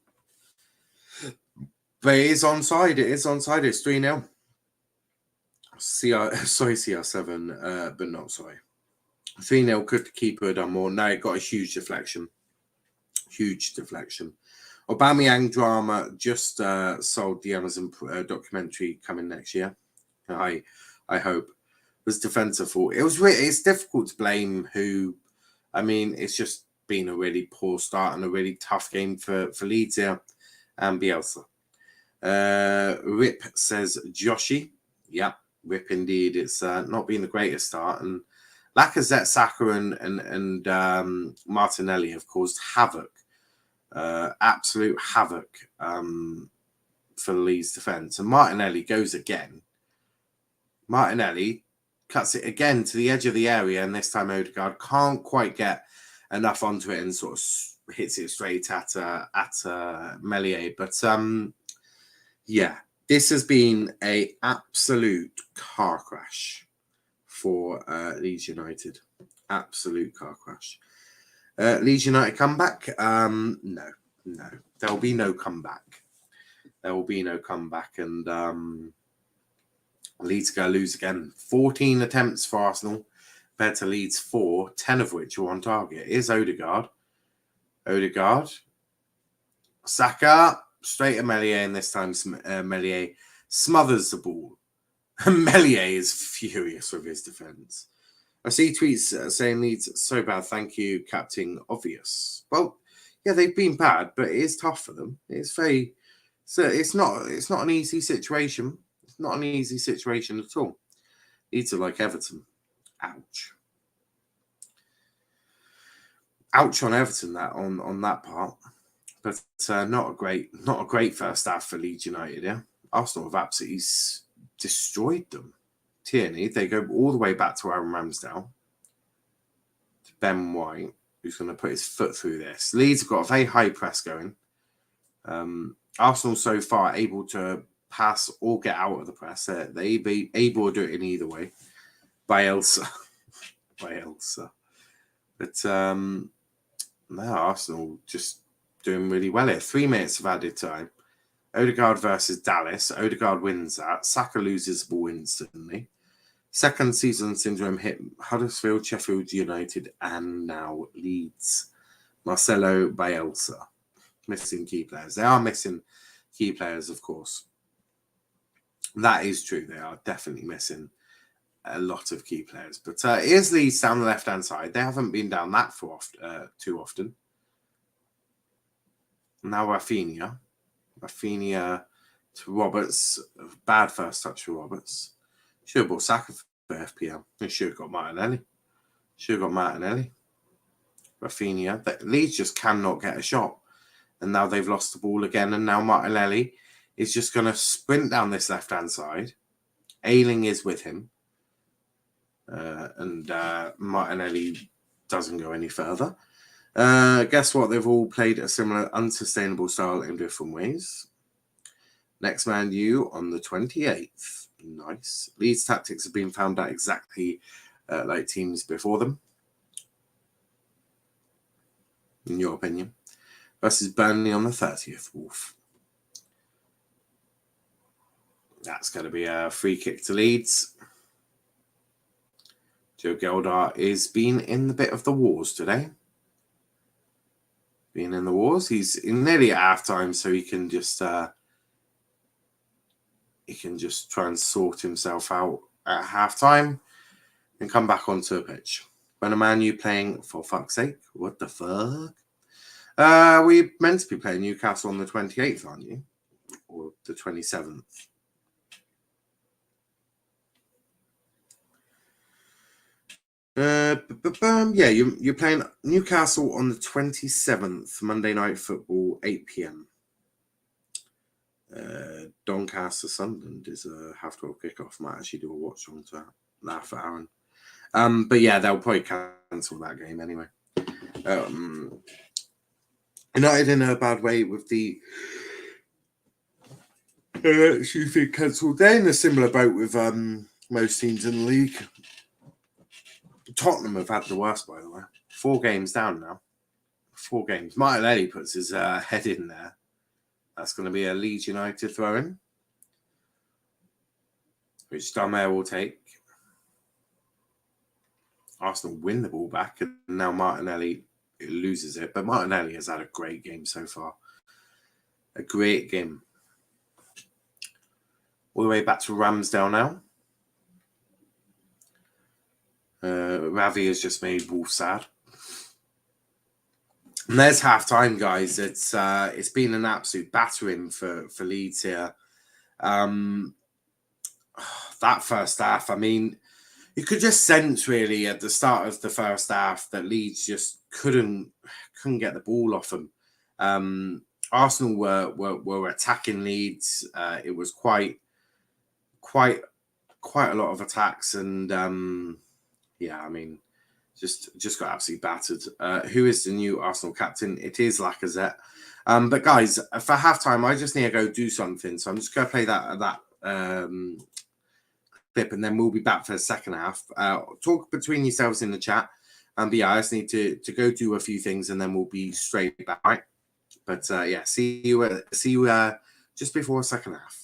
Speaker 2: But it is onside. It's 3-0. CR7, but not sorry. 3-0 could keep her done more. No, it got a huge deflection. Aubameyang drama just sold the Amazon documentary coming next year. I hope. It was defensive fault. It's difficult to blame who. I mean, it's just been a really poor start and a really tough game for Leeds here and Bielsa. Rip says Joshi. Yeah, rip indeed. It's not been the greatest start. And Lacazette, Saka and Martinelli have caused havoc. Absolute havoc for the Leeds defence. And Martinelli goes again. Martinelli cuts it again to the edge of the area, and this time Odegaard can't quite get enough onto it and sort of hits it straight at Meslier. But this has been an absolute car crash for Leeds United. Absolute car crash. Leeds United comeback? No. There'll be no comeback. And Leeds go lose again. 14 attempts for Arsenal compared to Leeds 4, 10 of which were on target. Here's Odegaard. Saka, straight at Meslier, and this time Meslier smothers the ball. Meslier is furious with his defence. I see tweets saying Leeds so bad, thank you, Captain Obvious. Well, yeah, they've been bad, but it is tough for them. It's not an easy situation. It's not an easy situation at all. Leeds are like Everton. Ouch on Everton on that part. But not a great first half for Leeds United, yeah. Arsenal have absolutely destroyed them. Tierney, they go all the way back to Aaron Ramsdale. To Ben White, who's going to put his foot through this. Leeds have got a very high press going. Arsenal so far able to pass or get out of the press. They be able to do it in either way. Bielsa. But no, Arsenal just doing really well here. 3 minutes of added time. Odegaard versus Dallas. Odegaard wins that. Saka loses the ball instantly. Second season syndrome hit Huddersfield, Sheffield United, and now Leeds. Marcelo Bielsa. Missing key players. They are missing key players, of course. That is true. They are definitely missing a lot of key players. But here's Leeds down the left-hand side. They haven't been down that too often. Now Rafinha. Rafinha to Roberts. Bad first touch for Roberts. Should have bought Saka for FPL. He should have got Martinelli. Rafinha. Leeds just cannot get a shot. And now they've lost the ball again. And now Martinelli is just going to sprint down this left-hand side. Ayling is with him. And Martinelli doesn't go any further. Guess what? They've all played a similar unsustainable style in different ways. Next Man U on the 28th. Nice. Leeds tactics have been found out exactly like teams before them. In your opinion. Versus Burnley on the 30th, Wolf. That's going to be a free kick to Leeds. Joe Geldart is being in the bit of the wars today. Being in the wars. He's nearly at half-time, so he can just try and sort himself out at half-time and come back onto the pitch. When a Man U playing, for fuck's sake, what the fuck? We're meant to be playing Newcastle on the 28th, aren't you? Or the 27th. Yeah, you're playing Newcastle on the 27th, Monday Night Football, 8 p.m. Doncaster Sunderland is a half-12 kickoff. Might actually do a watch on to that for Aaron. But yeah, they'll probably cancel that game anyway. United in a bad way with the cancelled. They're in a similar boat with most teams in the league. Tottenham have had the worst, by the way. 4 games down now. 4 games. Martinelli puts his head in there. That's going to be a Leeds United throw-in, which Damer will take. Arsenal win the ball back, and now Martinelli loses it. But Martinelli has had a great game so far. A great game. All the way back to Ramsdale now. Ravi has just made Wolf sad. And there's half-time, guys. It's been an absolute battering for Leeds here. That first half, I mean, you could just sense really at the start of the first half that Leeds just couldn't get the ball off them. Arsenal were attacking Leeds. It was quite a lot of attacks, and yeah, I mean, just got absolutely battered. Who is the new Arsenal captain? It is Lacazette. But guys, for halftime, I just need to go do something. So I'm just going to play that clip, and then we'll be back for the second half. Talk between yourselves in the chat. But yeah, I just need to go do a few things, and then we'll be straight back. Right? But yeah, see you just before the second half.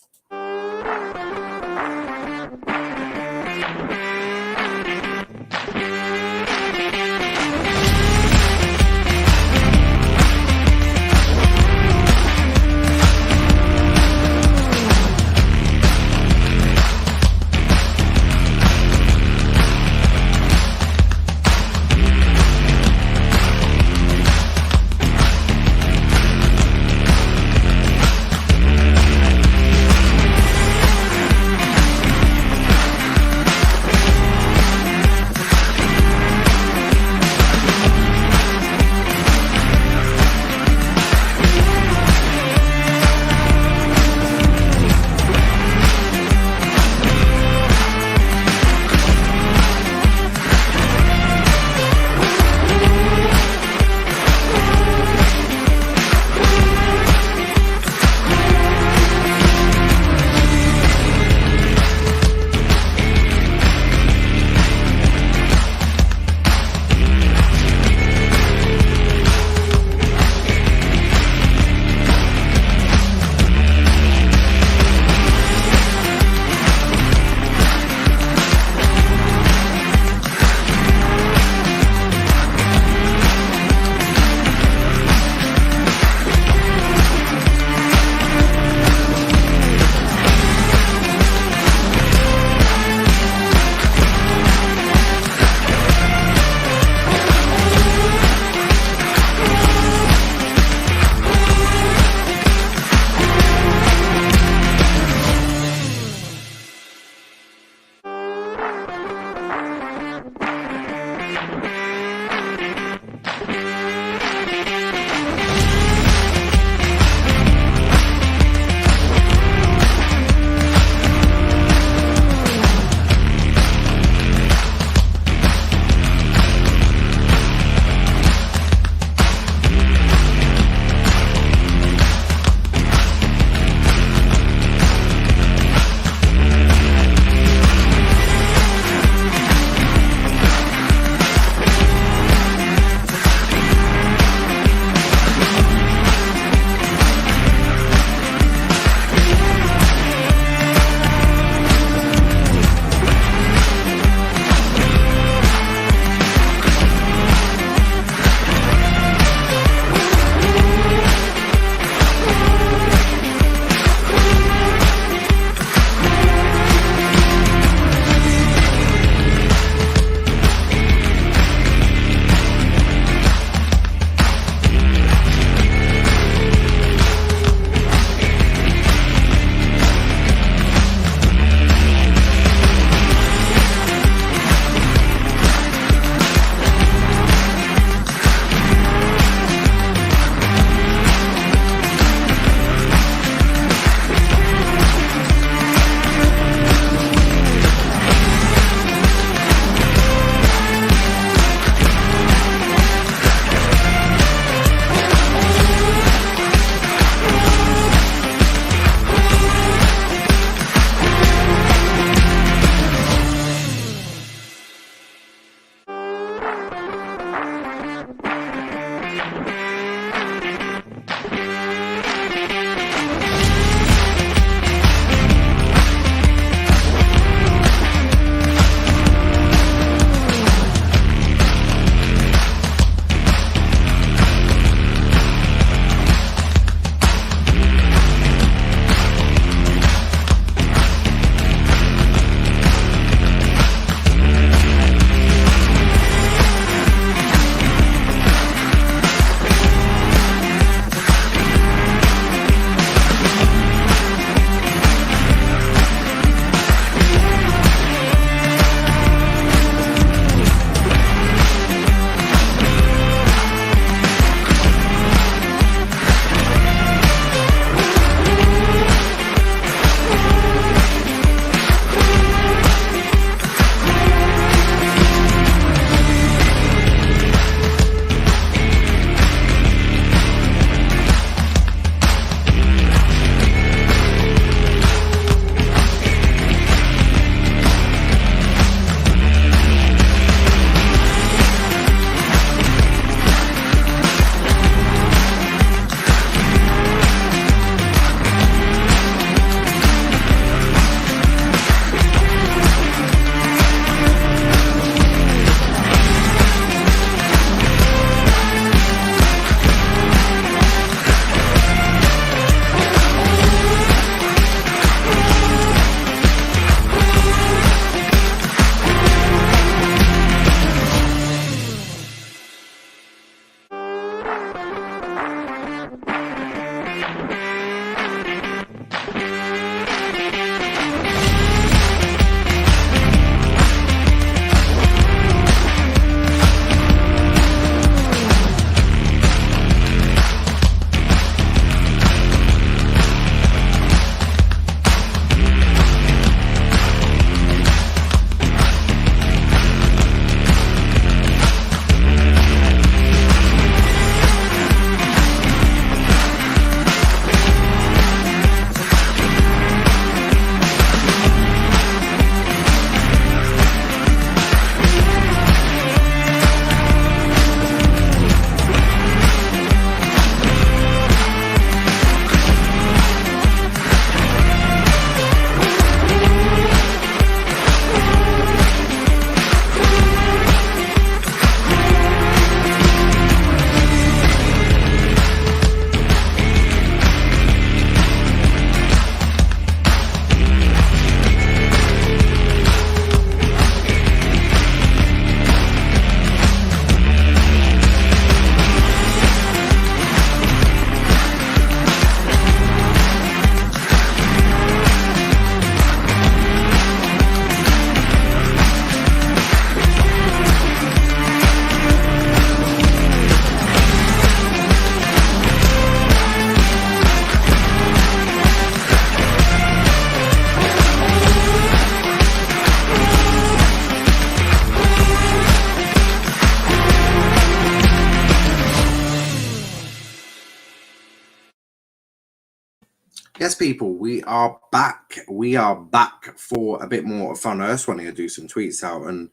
Speaker 2: Yes, people, we are back. We are back for a bit more fun. I just wanted to do some tweets out, and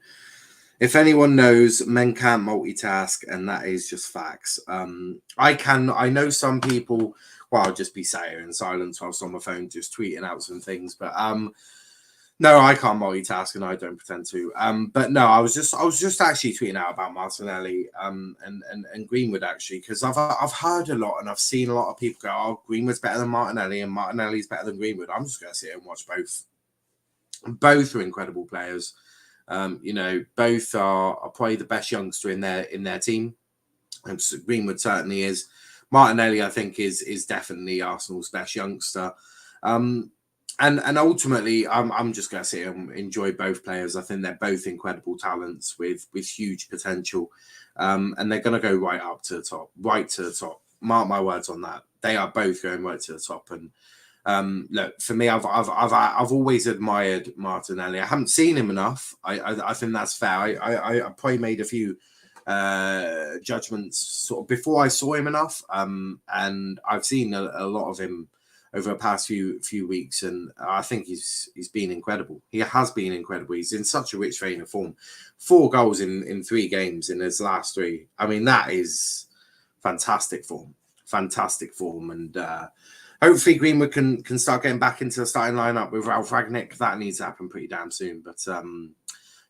Speaker 2: if anyone knows, men can't multitask, and that is just facts. I can. I know some people. Well, I'll just be sat here in silence whilst on my phone, just tweeting out some things. But no, I can't multitask, and I don't pretend to. But no, I was just actually tweeting out about Martinelli, and Greenwood actually, because I've heard a lot and I've seen a lot of people go, "Oh, Greenwood's better than Martinelli, and Martinelli's better than Greenwood." I'm just going to sit here and watch both. Both are incredible players. Both are probably the best youngster in their team, and so Greenwood certainly is. Martinelli, I think, is definitely Arsenal's best youngster. And ultimately, I'm just going to sit and enjoy both players. I think they're both incredible talents with huge potential, and they're going to go right up to the top, right to the top. Mark my words on that. They are both going right to the top. And look, for me, I've always admired Martinelli. I haven't seen him enough. I think that's fair. I probably made a few judgments sort of before I saw him enough. And I've seen a lot of him over the past few weeks, and I think he's been incredible. He has been incredible. He's in such a rich vein of form. 4 goals in 3 games in his last 3. I mean, that is fantastic form. Fantastic form. And hopefully Greenwood can start getting back into the starting lineup with Ralph Rangnick. That needs to happen pretty damn soon. But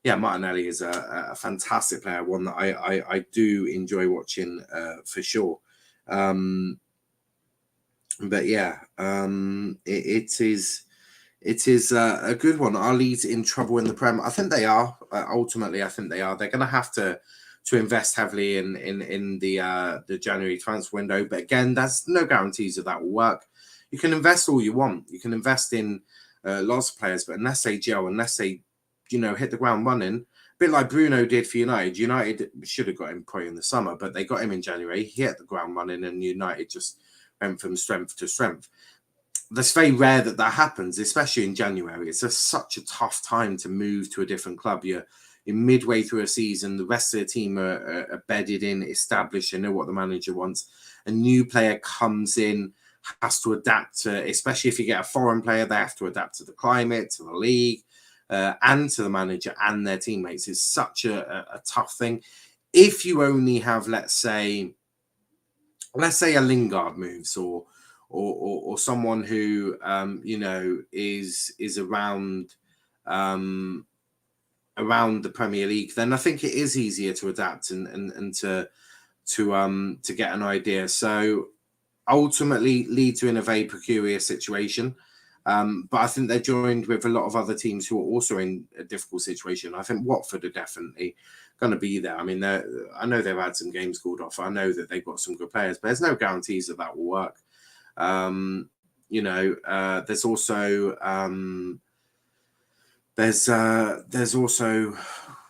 Speaker 2: yeah, Martinelli is a fantastic player, one that I do enjoy watching for sure. But yeah, it is a good one. Are Leeds in trouble in the Prem? I think they are. Ultimately, I think they are. They're going to have to invest heavily in the January transfer window. But again, there's no guarantees that will work. You can invest all you want. You can invest in lots of players, but unless they gel, unless they hit the ground running, a bit like Bruno did for United. United should have got him probably in the summer, but they got him in January. He hit the ground running, and United just went from strength to strength. That's very rare that happens, especially in January. It's such a tough time to move to a different club. You're midway through a season. The rest of the team are bedded in, established. They know what the manager wants. A new player comes in, has to adapt to, especially if you get a foreign player, they have to adapt to the climate, to the league, and to the manager and their teammates. It's such a tough thing. If you only have, let's say a Lingard moves, or someone who is around the Premier League, then I think it is easier to adapt and to get an idea. So ultimately, Leeds are in a very precarious situation. But I think they're joined with a lot of other teams who are also in a difficult situation. I think Watford are definitely going to be there. I mean, I know they've had some games called off. I know that they've got some good players, but there's no guarantees that will work. There's also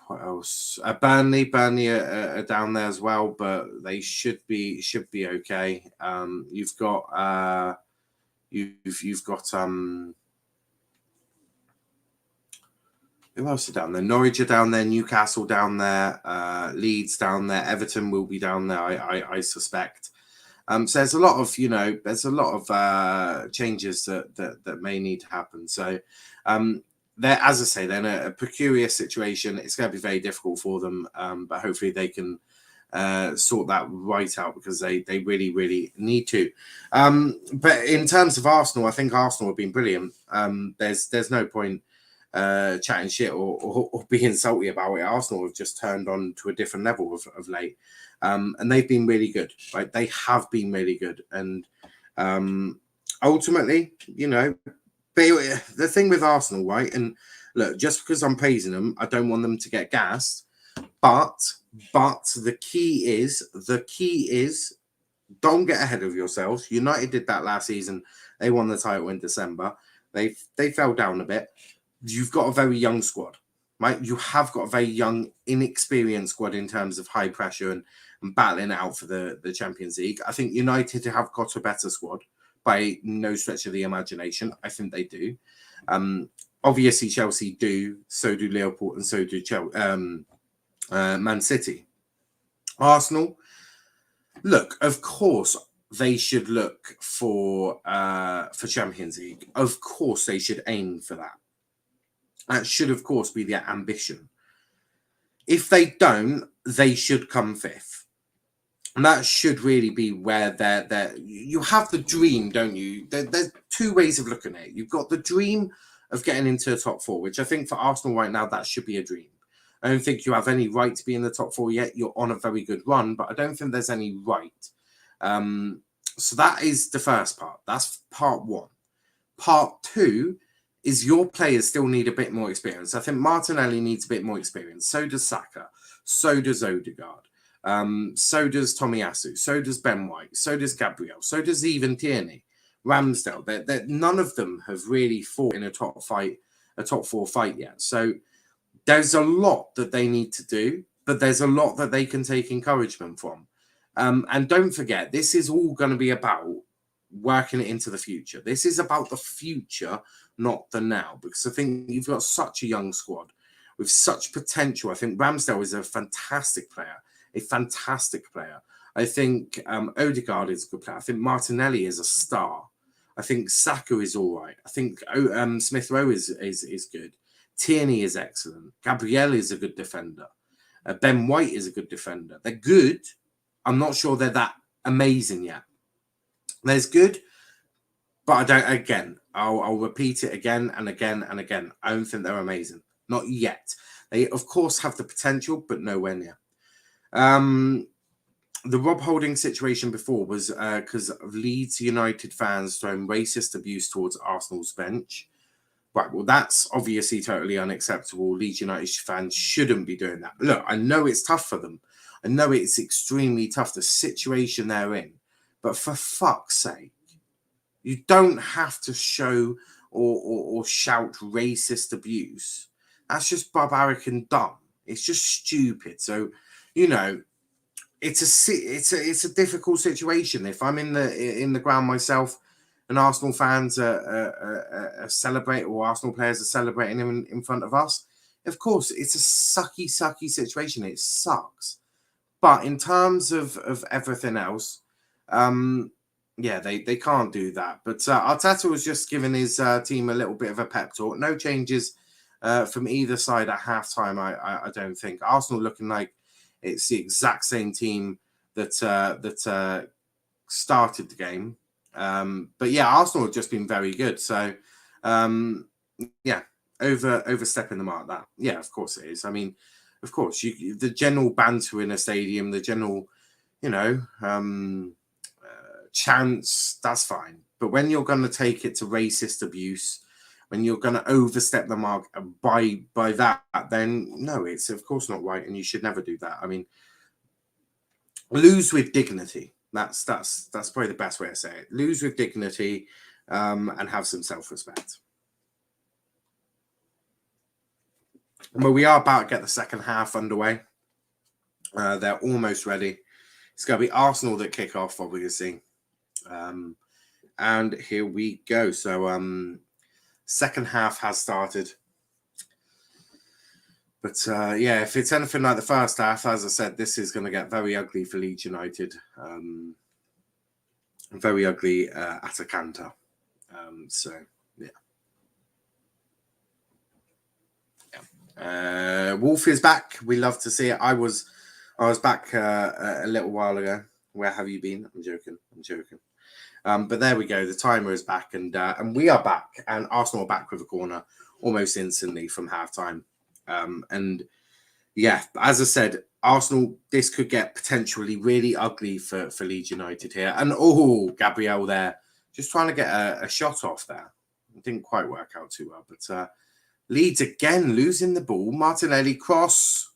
Speaker 2: what else? Burnley are down there as well, but they should be okay. You've got who else are down there? Norwich are down there, Newcastle down there, Leeds down there, Everton will be down there, I suspect. So there's a lot of changes that may need to happen. So they're, as I say, they're in a precarious situation. It's going to be very difficult for them, but hopefully they can sort that right out, because they really, really need to. But in terms of Arsenal, I think Arsenal have been brilliant. There's no point chatting shit or being salty about it. Arsenal have just turned on to a different level of late, and they've been really good. Right, they have been really good, and ultimately, but the thing with Arsenal, right? And look, just because I'm praising them, I don't want them to get gassed. But the key is don't get ahead of yourselves. United did that last season. They won the title in December. They fell down a bit. You've got a very young squad, right? You have got a very young, inexperienced squad in terms of high pressure and battling out for the Champions League. I think United have got a better squad by no stretch of the imagination. I think they do. Obviously, Chelsea do. So do Liverpool, and so do Man City. Arsenal, look, of course, they should look for Champions League. Of course, they should aim for that. That should, of course, be their ambition. If they don't, they should come fifth. And that should really be where they're you have the dream, don't you? There's two ways of looking at it. You've got the dream of getting into the top four, which I think for Arsenal right now, that should be a dream. I don't think you have any right to be in the top four yet. You're on a very good run, but I don't think there's any right. So that is the first part. That's part one. Part two is your players still need a bit more experience. I think Martinelli needs a bit more experience. So does Saka. So does Odegaard. So does Tomiyasu. So does Ben White. So does Gabriel. So does even Tierney. Ramsdale. None of them have really fought in a top four fight yet. So there's a lot that they need to do, but there's a lot that they can take encouragement from. And don't forget, this is all going to be about working it into the future. This is about the future, not the now, because I think you've got such a young squad with such potential. I think Ramsdale is a fantastic player. I think Odegaard is a good player. I think Martinelli is a star. I think Saka is all right. I think Smith Rowe is good. Tierney is excellent. Gabriel is a good defender. Ben White is a good defender. They're good. I'm not sure they're that amazing yet. There's good, but I don't. Again, I'll repeat it again and again and again. I don't think they're amazing. Not yet. They, of course, have the potential, but nowhere near. The Rob Holding situation before was because of Leeds United fans throwing racist abuse towards Arsenal's bench. Right, well, that's obviously totally unacceptable. Leeds United fans shouldn't be doing that. Look, I know it's tough for them. I know it's extremely tough, the situation they're in. But for fuck's sake, you don't have to show or shout racist abuse. That's just barbaric and dumb. It's just stupid. So, you know, it's a difficult situation. If I'm in the ground myself, and Arsenal fans are celebrating, or Arsenal players are celebrating him in front of us, of course, it's a sucky situation. It sucks. But in terms of everything else, yeah, they can't do that. But Arteta was just giving his team a little bit of a pep talk. No changes from either side at halftime, I don't think. Arsenal looking like it's the exact same team that started the game. But yeah, Arsenal have just been very good. So yeah, overstepping the mark. That, yeah, of course it is. I mean, of course, the general banter in a stadium, the general, you know, chants, that's fine. But when you're going to take it to racist abuse, when you're going to overstep the mark by that, then no, it's of course not right, and you should never do that. I mean, lose with dignity. That's probably the best way to say it. Lose with dignity, and have some self-respect. Well, we are about to get the second half underway. They're almost ready. It's going to be Arsenal that kick off, obviously. And here we go. So, second half has started. But, yeah, if it's anything like the first half, as I said, this is going to get very ugly for Leeds United. Very ugly at a canter. So, yeah. Wolf is back. We love to see it. I was back a little while ago. Where have you been? I'm joking. But there we go. The timer is back, and we are back. And Arsenal are back with a corner almost instantly from halftime. And yeah, as I said, Arsenal, this could get potentially really ugly for Leeds United here. And Gabriel there, just trying to get a shot off there. It didn't quite work out too well, but Leeds again losing the ball. Martinelli cross,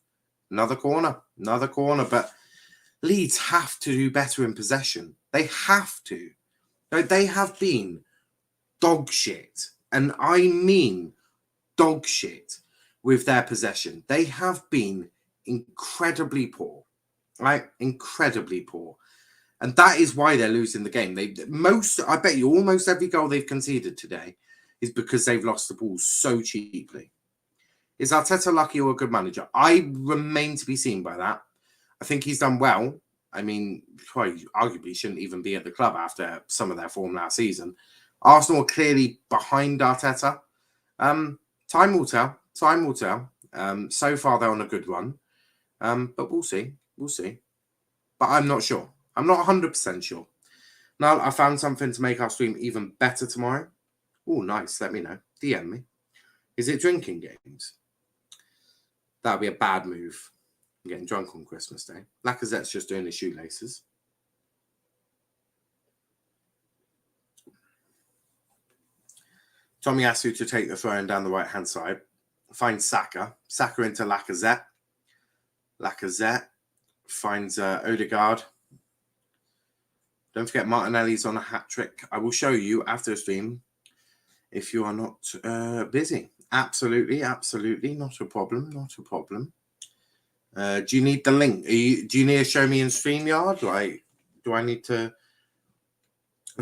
Speaker 2: another corner. But Leeds have to do better in possession. They have to. They have been dog shit, and I mean dog shit with their possession. They have been incredibly poor, right? Incredibly poor. And that is why they're losing the game. I bet you almost every goal they've conceded today is because they've lost the ball so cheaply. Is Arteta lucky or a good manager? I remain to be seen by that. I think he's done well. I mean, probably arguably shouldn't even be at the club after some of their form last season. Arsenal are clearly behind Arteta. Time will tell. Time will tell. So far, they're on a good run. But we'll see. We'll see. But I'm not sure. I'm not 100% sure. Now, I found something to make our stream even better tomorrow. Oh, nice. Let me know. DM me. Is it drinking games? That would be a bad move. I'm getting drunk on Christmas Day. Lacazette's just doing his shoelaces. Tomiyasu to take the throw in down the right-hand side. Finds Saka. Saka into Lacazette. Lacazette finds Odegaard. Don't forget Martinelli's on a hat-trick. I will show you after the stream if you are not busy. Absolutely, absolutely. Not a problem, not a problem. Do you need the link? Do you need to show me in StreamYard? Like, do I need to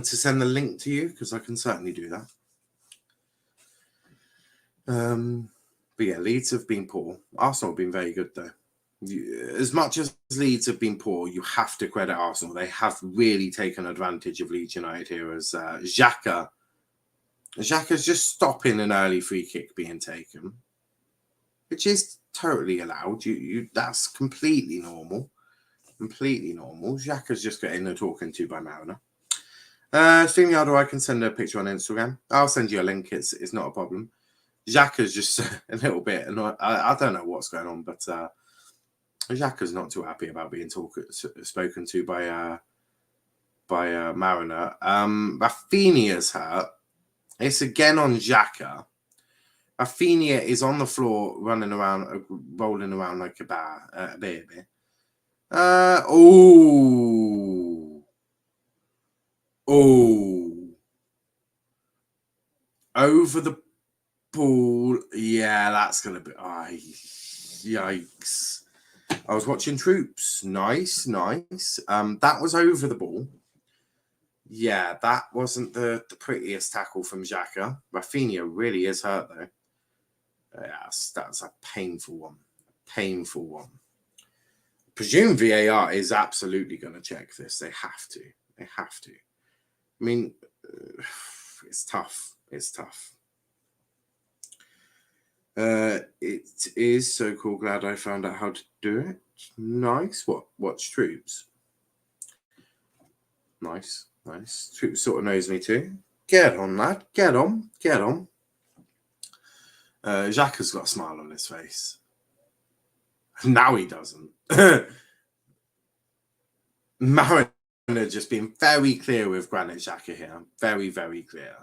Speaker 2: send the link to you? Because I can certainly do that. But yeah, Leeds have been poor. Arsenal have been very good, though. As much as Leeds have been poor, you have to credit Arsenal. They have really taken advantage of Leeds United here as Xhaka. Xhaka's just stopping an early free kick being taken, which is totally allowed. That's completely normal. Completely normal. Xhaka's just getting a talking to by Mariner. StreamYard, or I can send a picture on Instagram. I'll send you a link. It's not a problem. Xhaka's just a little bit annoyed. I don't know what's going on, but Xhaka's not too happy about being spoken to by Mariner. Rafinha's hurt. It's again on Xhaka. Rafinha is on the floor, running around, rolling around like a baby. Over the ball. Yeah, that's going to be... yikes. I was watching Troops. Nice, nice. That was over the ball. Yeah, that wasn't the prettiest tackle from Xhaka. Rafinha really is hurt, though. Yes, that's a painful one. Painful one. Presume VAR is absolutely going to check this. They have to. They have to. I mean, it's tough. It's tough. It is so cool. Glad I found out how to do it. Nice. Watch Troops. Nice. Nice. Troops sort of knows me too. Get on, lad. Get on. Get on. Xhaka's got a smile on his face. Now he doesn't. Mariner just being very clear with Granit Xhaka here. Very, very clear.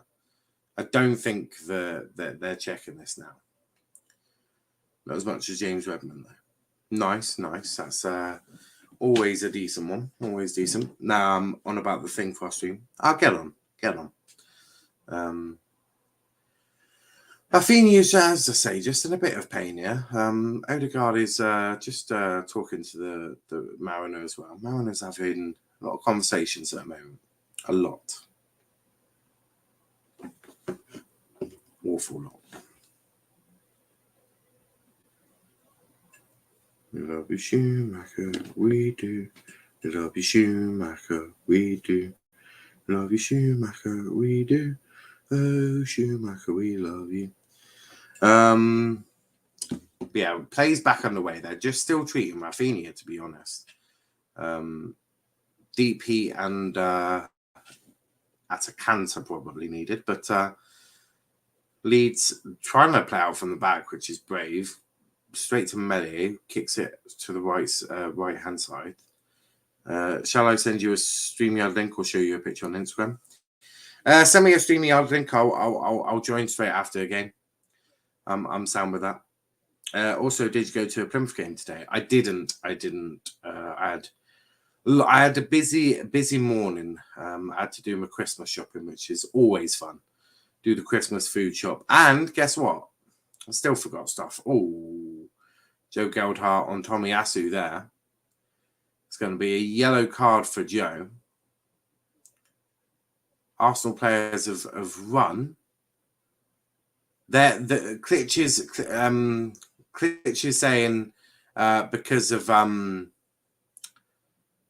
Speaker 2: I don't think they're checking this now. Not as much as James Redmond, though. Nice, nice. That's always a decent one. Always decent. Now I'm on about the thing for our stream. I'll get on. Get on. Rafinha is, as I say, just in a bit of pain here. Odegaard is just talking to the Mariner as well. Mariner's having a lot of conversations at the moment. A lot. Awful lot. We love you, Schumacher, we do. We love you, Schumacher, we do. Love you, Schumacher, we do. Oh, Schumacher, we love you. Yeah, plays back underway. They're just still treating Rafinha, to be honest. Deep heat and Atakanta probably needed, but Leeds trying to play out from the back, which is brave. Straight to Melee, kicks it to the right hand side. Shall I send you a StreamYard link or show you a picture on Instagram? Send me a StreamYard link. I'll join straight after again. I'm sound with that. Also, did you go to a Plymouth game today? I didn't. I had a busy morning. I had to do my Christmas shopping, which is always fun. Do the Christmas food shop, and guess what? I still forgot stuff. Oh, Joe Geldhart on Tomiyasu there. It's going to be a yellow card for Joe. Arsenal players have run. The Klitsch is saying because of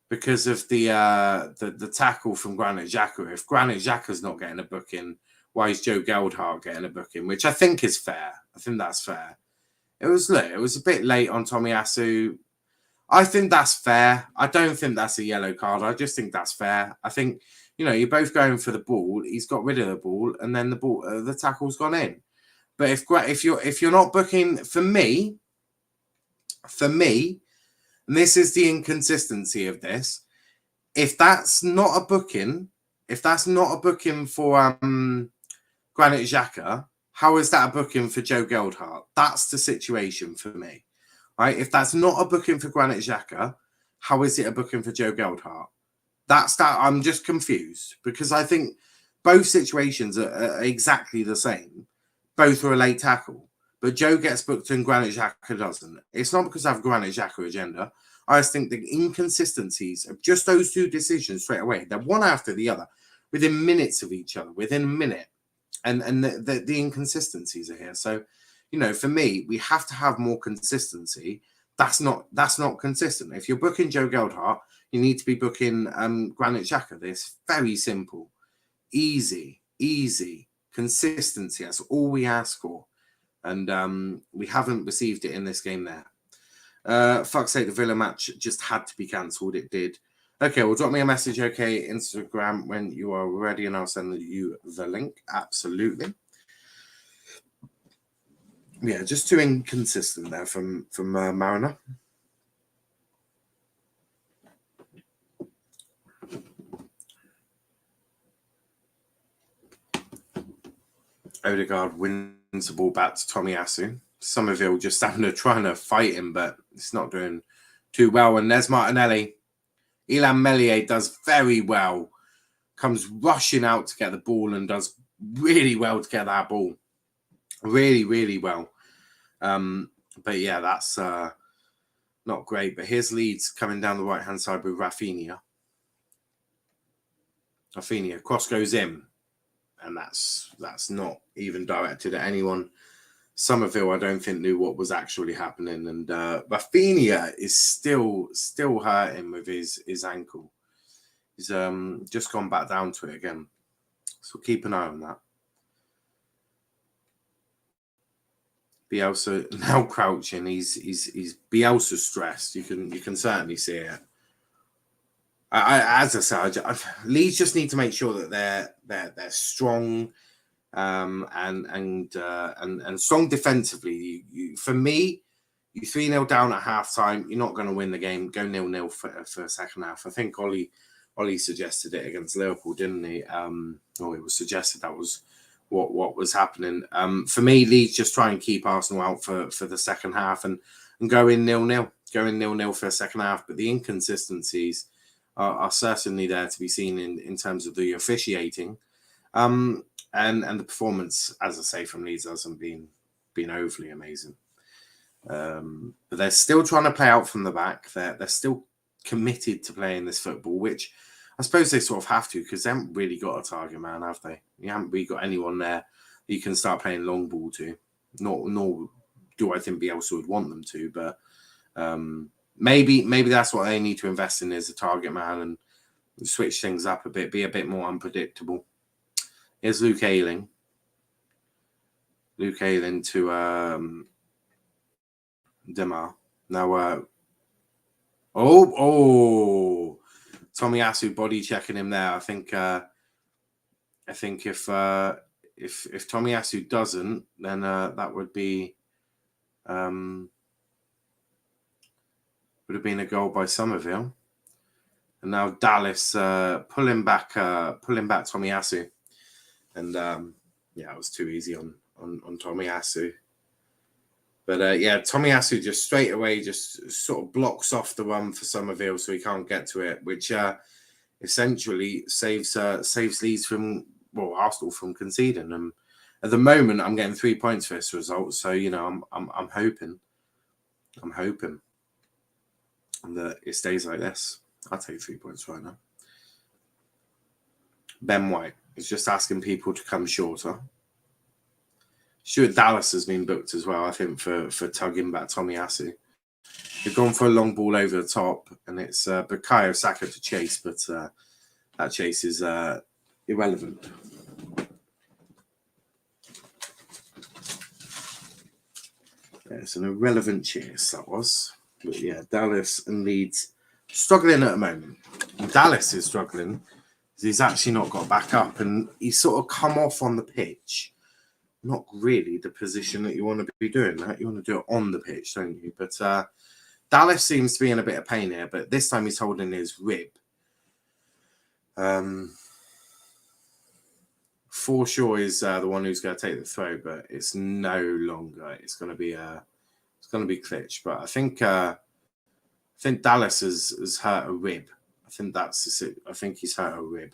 Speaker 2: because of the tackle from Granit Xhaka. If Granit Xhaka's not getting a booking, why is Joe Geldhart getting a booking? Which I think is fair. I think that's fair. It was a bit late on Tomiyasu. I think that's fair. I don't think that's a yellow card. I just think that's fair. I think, you're both going for the ball. He's got rid of the ball, and then the tackle's gone in. But if you're not booking, for me, and this is the inconsistency of this, if that's not a booking for Granit Xhaka, how is that a booking for Joe Geldhart? That's the situation for me, right? If that's not a booking for Granit Xhaka, how is it a booking for Joe Geldhart? That's that. I'm just confused because I think both situations are exactly the same. Both are a late tackle, but Joe gets booked and Granit Xhaka doesn't. It's not because I have Granit Xhaka agenda. I just think the inconsistencies of just those two decisions straight away, they're one after the other, within minutes of each other, within a minute. And the inconsistencies are here. So, for me, we have to have more consistency. That's not consistent. If you're booking Joe Geldhart, you need to be booking Granit Xhaka. It's very simple, easy consistency. That's all we ask for, and we haven't received it in this game. There, fuck's sake, the Villa match just had to be cancelled. It did. Okay, well, drop me a message, okay, Instagram, when you are ready, and I'll send you the link. Absolutely. Yeah, just too inconsistent there from Mariner. Odegaard wins the ball back to Tomiyasu. Somerville just trying to fight him, but it's not doing too well. And there's Martinelli. Illan Meslier does very well, comes rushing out to get the ball and does really well to get that ball. Really, really well. But yeah, that's not great. But here's Leeds coming down the right-hand side with Rafinha. Cross goes in, and that's not even directed at anyone. Somerville, I don't think, knew what was actually happening, and Rafinha is still hurting with his ankle. He's just gone back down to it again, so keep an eye on that. Bielsa now crouching. He's Bielsa stressed. You can certainly see it. As I said, Leeds just need to make sure that they're strong. And strong defensively. For me, you 3-0 down at half time, you're not going to win the game. Go 0-0 for a second half. I think Ollie suggested it against Liverpool, didn't he? Or it was suggested that was what was happening. For me, Leeds just try and keep Arsenal out for the second half and go in 0-0. Go in 0-0 for a second half. But the inconsistencies are certainly there to be seen in terms of the officiating. And the performance, as I say, from Leeds hasn't been overly amazing. But they're still trying to play out from the back. They're still committed to playing this football, which I suppose they sort of have to, because they haven't really got a target man, have they? You haven't really got anyone there that you can start playing long ball to. Nor do I think Bielsa would want them to, but maybe that's what they need to invest in, is a target man and switch things up a bit, be a bit more unpredictable. Here's Luke Ayling. Luke Ayling to Demar. Now, Tomiyasu body checking him there. I think if Tomiyasu doesn't, then that would be would have been a goal by Somerville. And now Dallas pulling back Tomiyasu. And it was too easy on Tomiyasu. But Tomiyasu just straight away just sort of blocks off the run for Somerville, so he can't get to it, which essentially saves Leeds from, Arsenal from conceding. And at the moment, I'm getting 3 points for this result, so I'm hoping that it stays like this. I'll take 3 points right now. Ben White is just asking people to come shorter. Stuart Dallas has been booked as well, I think, for tugging back Tomiyasu. They've gone for a long ball over the top, and it's Bukayo Saka to chase, but that chase is irrelevant. Yeah, it's an irrelevant chase, that was. But yeah, Dallas and Leeds struggling at the moment. Dallas is struggling. He's actually not got back up, and he's sort of come off on the pitch. Not really the position that you want to be doing that. You want to do it on the pitch, don't you? But Dallas seems to be in a bit of pain here, but this time he's holding his rib. Forshaw is the one who's going to take the throw, but it's no longer. It's going to be Klitsch. But I think Dallas has hurt a rib. I think he's hurt a rib.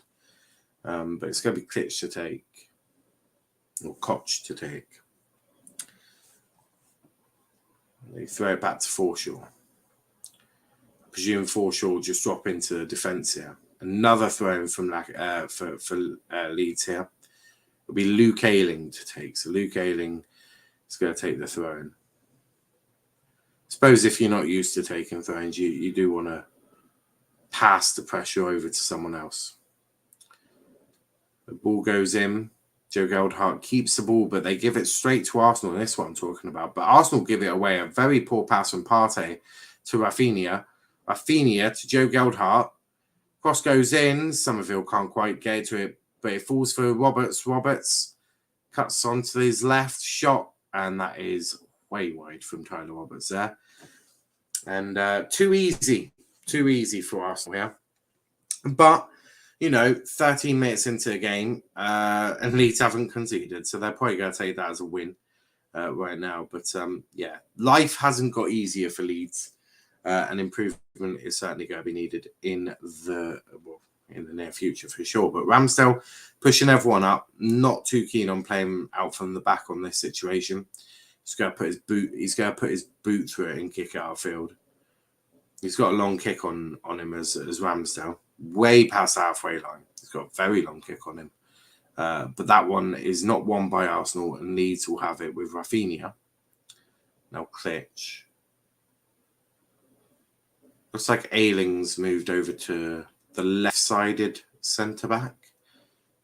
Speaker 2: But it's going to be Klitsch to take, or Koch to take. They throw it back to Forshaw. I presume Forshaw will just drop into defence here. Another throw in from for Leeds here. It'll be Luke Ayling to take. So Luke Ayling is going to take the throw in. I suppose if you're not used to taking throw-ins, you do want to pass the pressure over to someone else. The ball goes in. Joe Geldhart keeps the ball, but they give it straight to Arsenal. This is what I'm talking about. But Arsenal give it away. A very poor pass from Partey to Rafinha. Rafinha to Joe Geldhart. Cross goes in. Somerville can't quite get to it, but it falls for Roberts. Roberts cuts onto his left shot, and that is way wide from Tyler Roberts there. And too easy for Arsenal here. But, 13 minutes into the game, and Leeds haven't conceded, so they're probably going to take that as a win right now. But, life hasn't got easier for Leeds, and improvement is certainly going to be needed in the near future for sure. But Ramsdale pushing everyone up, not too keen on playing out from the back on this situation. He's going to put his boot through it and kick it outfield. He's got a long kick on him as Ramsdale, way past the halfway line. He's got a very long kick on him. But that one is not won by Arsenal, and Leeds will have it with Rafinha. Now Klitsch. Looks like Ayling's moved over to the left-sided centre-back.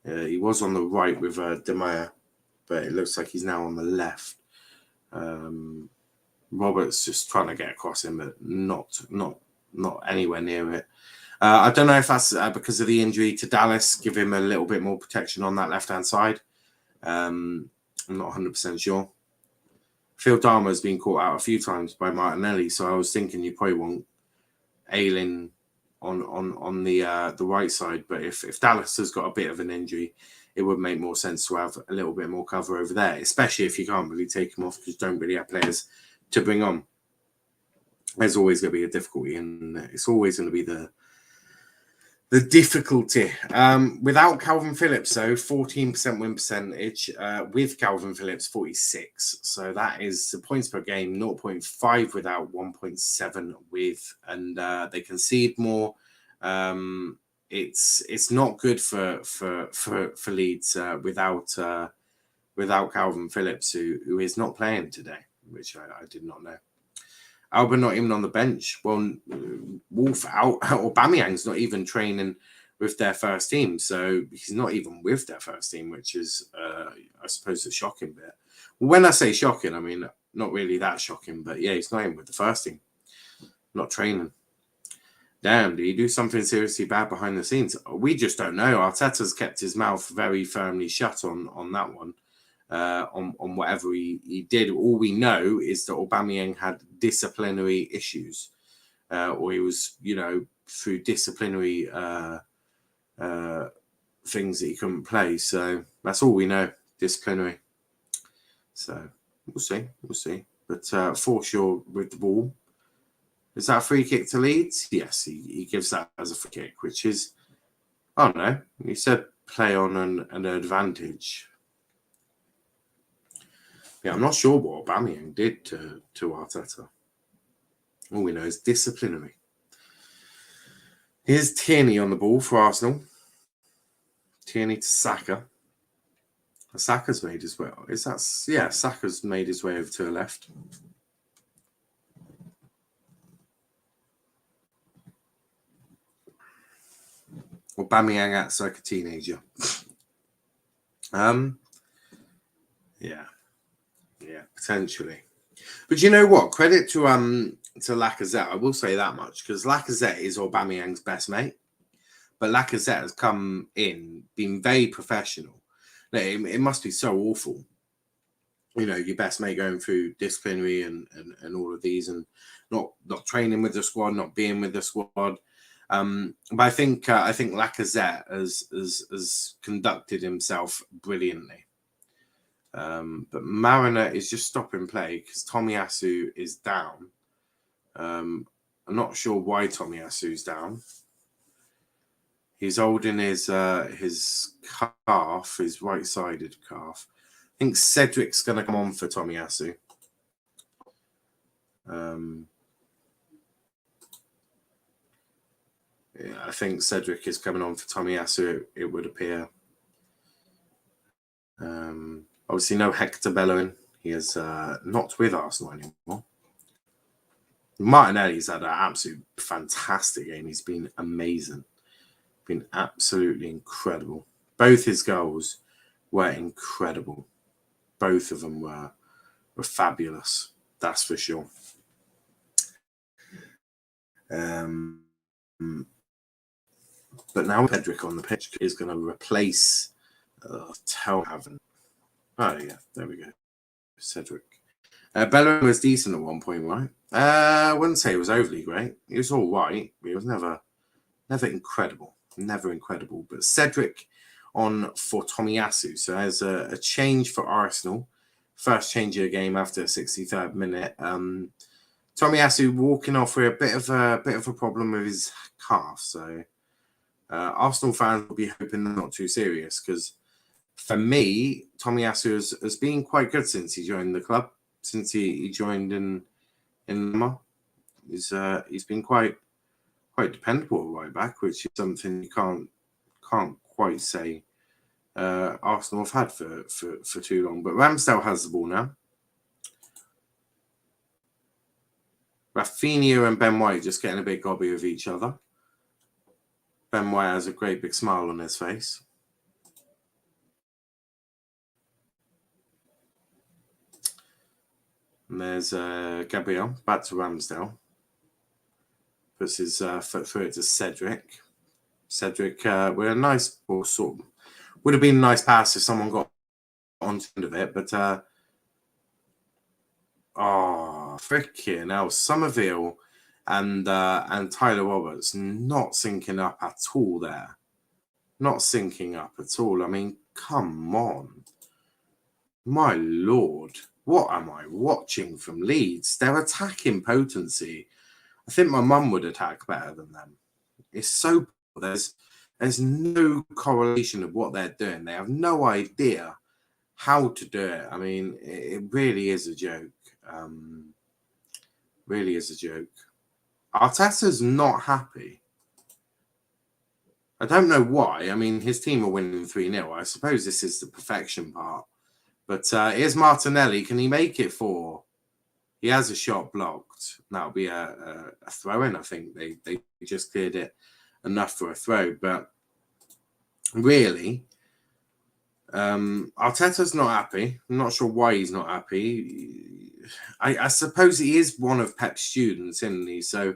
Speaker 2: He was on the right with De Meyer, but it looks like he's now on the left. Roberts just trying to get across him, but not anywhere near it. I don't know if that's because of the injury to Dallas, give him a little bit more protection on that left-hand side. I'm not 100% sure. Phil Dahmer has been caught out a few times by Martinelli, so I was thinking you probably want Ayling on the right side. But if Dallas has got a bit of an injury, it would make more sense to have a little bit more cover over there, especially if you can't really take them off because you don't really have players to bring on. There's always going to be a difficulty, and it's always going to be the difficulty. Without Calvin Phillips, though, 14% win percentage. With Calvin Phillips, 46. So that is the points per game, 0.5 without, 1.7 with, and they concede more. It's not good for Leeds without Calvin Phillips, who is not playing today, which I did not know. Alba not even on the bench. Well, Wolf out. Aubameyang's not even training with their first team, so he's not even with their first team, which is, I suppose, a shocking bit. When I say shocking, I mean not really that shocking, but yeah, he's not even with the first team, not training. Damn, did he do something seriously bad behind the scenes? We just don't know. Arteta's kept his mouth very firmly shut on that one. On whatever he did. All we know is that Aubameyang had disciplinary issues, or he was, through disciplinary things that he couldn't play. So that's all we know, disciplinary. So we'll see. But Forshaw with the ball. Is that a free kick to Leeds? Yes, he gives that as a free kick, which is, oh no, he said play on an advantage. Yeah, I'm not sure what Aubameyang did to Arteta. All we know is disciplinary. Here's Tierney on the ball for Arsenal. Tierney to Saka. Saka's made his way. Saka's made his way over to the left. Aubameyang acts like a teenager. Yeah, potentially. But you know what? Credit to Lacazette. I will say that much, because Lacazette is Aubameyang's best mate. But Lacazette has come in, been very professional. It must be so awful, you know, your best mate going through disciplinary and all of these, and not training with the squad, not being with the squad. But I think Lacazette has conducted himself brilliantly. But Mariner is just stopping play because Tomiyasu is down. I'm not sure why Tomiyasu's down. He's holding his calf, his right-sided calf. I think Cedric's going to come on for Tomiyasu. Yeah, I think Cedric is coming on for Tomiyasu, it would appear. Obviously, no Hector Bellerin. He is not with Arsenal anymore. Martinelli's had an absolute fantastic game. He's been amazing. Been absolutely incredible. Both his goals were incredible. Both of them were fabulous. That's for sure. But now Cedric on the pitch is going to replace Telhaven. Oh yeah, there we go. Cedric. Bellerin was decent at one point, right? I wouldn't say it was overly great. He was all right. He was never incredible. Never incredible. But Cedric on for Tomiyasu. So as a change for Arsenal. First change of the game after the 63rd minute. Tomiyasu walking off with a bit of a problem with his calf. So Arsenal fans will be hoping they're not too serious, because for me, Tomiyasu has been quite good since he joined the club. Since he joined in Lima, he's been quite dependable right back, which is something you can't quite say Arsenal have had for too long. But Ramsdale has the ball now. Rafinha and Ben White just getting a bit gobby with each other. Ben White has a great big smile on his face. And there's Gabriel back to Ramsdale. Puts his foot through it to Cedric. Cedric with a nice ball, sort of, would have been a nice pass if someone got onto the end of it, but freaking hell, Somerville and Tyler Roberts not syncing up at all there. Not syncing up at all. I mean, come on. My lord. What am I watching from Leeds? Their attacking potency. I think my mum would attack better than them. It's so poor. There's no correlation of what they're doing. They have no idea how to do it. I mean, it really is a joke. Really is a joke. Arteta's not happy. I don't know why. I mean, his team are winning 3-0. I suppose this is the perfection part. But here's Martinelli. Can he make it 4? He has a shot blocked. That'll be a throw-in. I think they just cleared it enough for a throw. But really, Arteta's not happy. I'm not sure why he's not happy. I suppose he is one of Pep's students, isn't he? So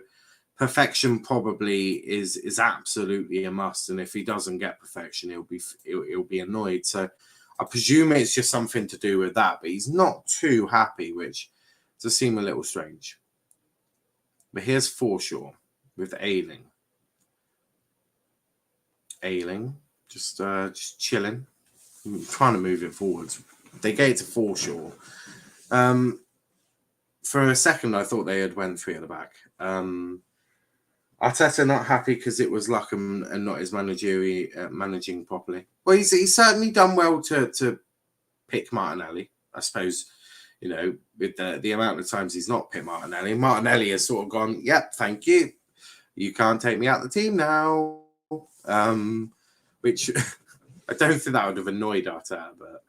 Speaker 2: perfection probably is absolutely a must. And if he doesn't get perfection, he'll be annoyed. So I presume it's just something to do with that. But he's not too happy, which does seem a little strange. But here's Forshaw with Ayling. Ayling just chilling. I'm trying to move it forwards. They gave it to Forshaw. For a second, I thought they had went 3 at the back. Arteta not happy because it was Luckham and not his managing properly. Well, he's certainly done well to pick Martinelli. I suppose, you know, with the amount of times he's not picked Martinelli. Martinelli has sort of gone, yep, thank you. You can't take me out the team now. Which I don't think that would have annoyed Arteta, but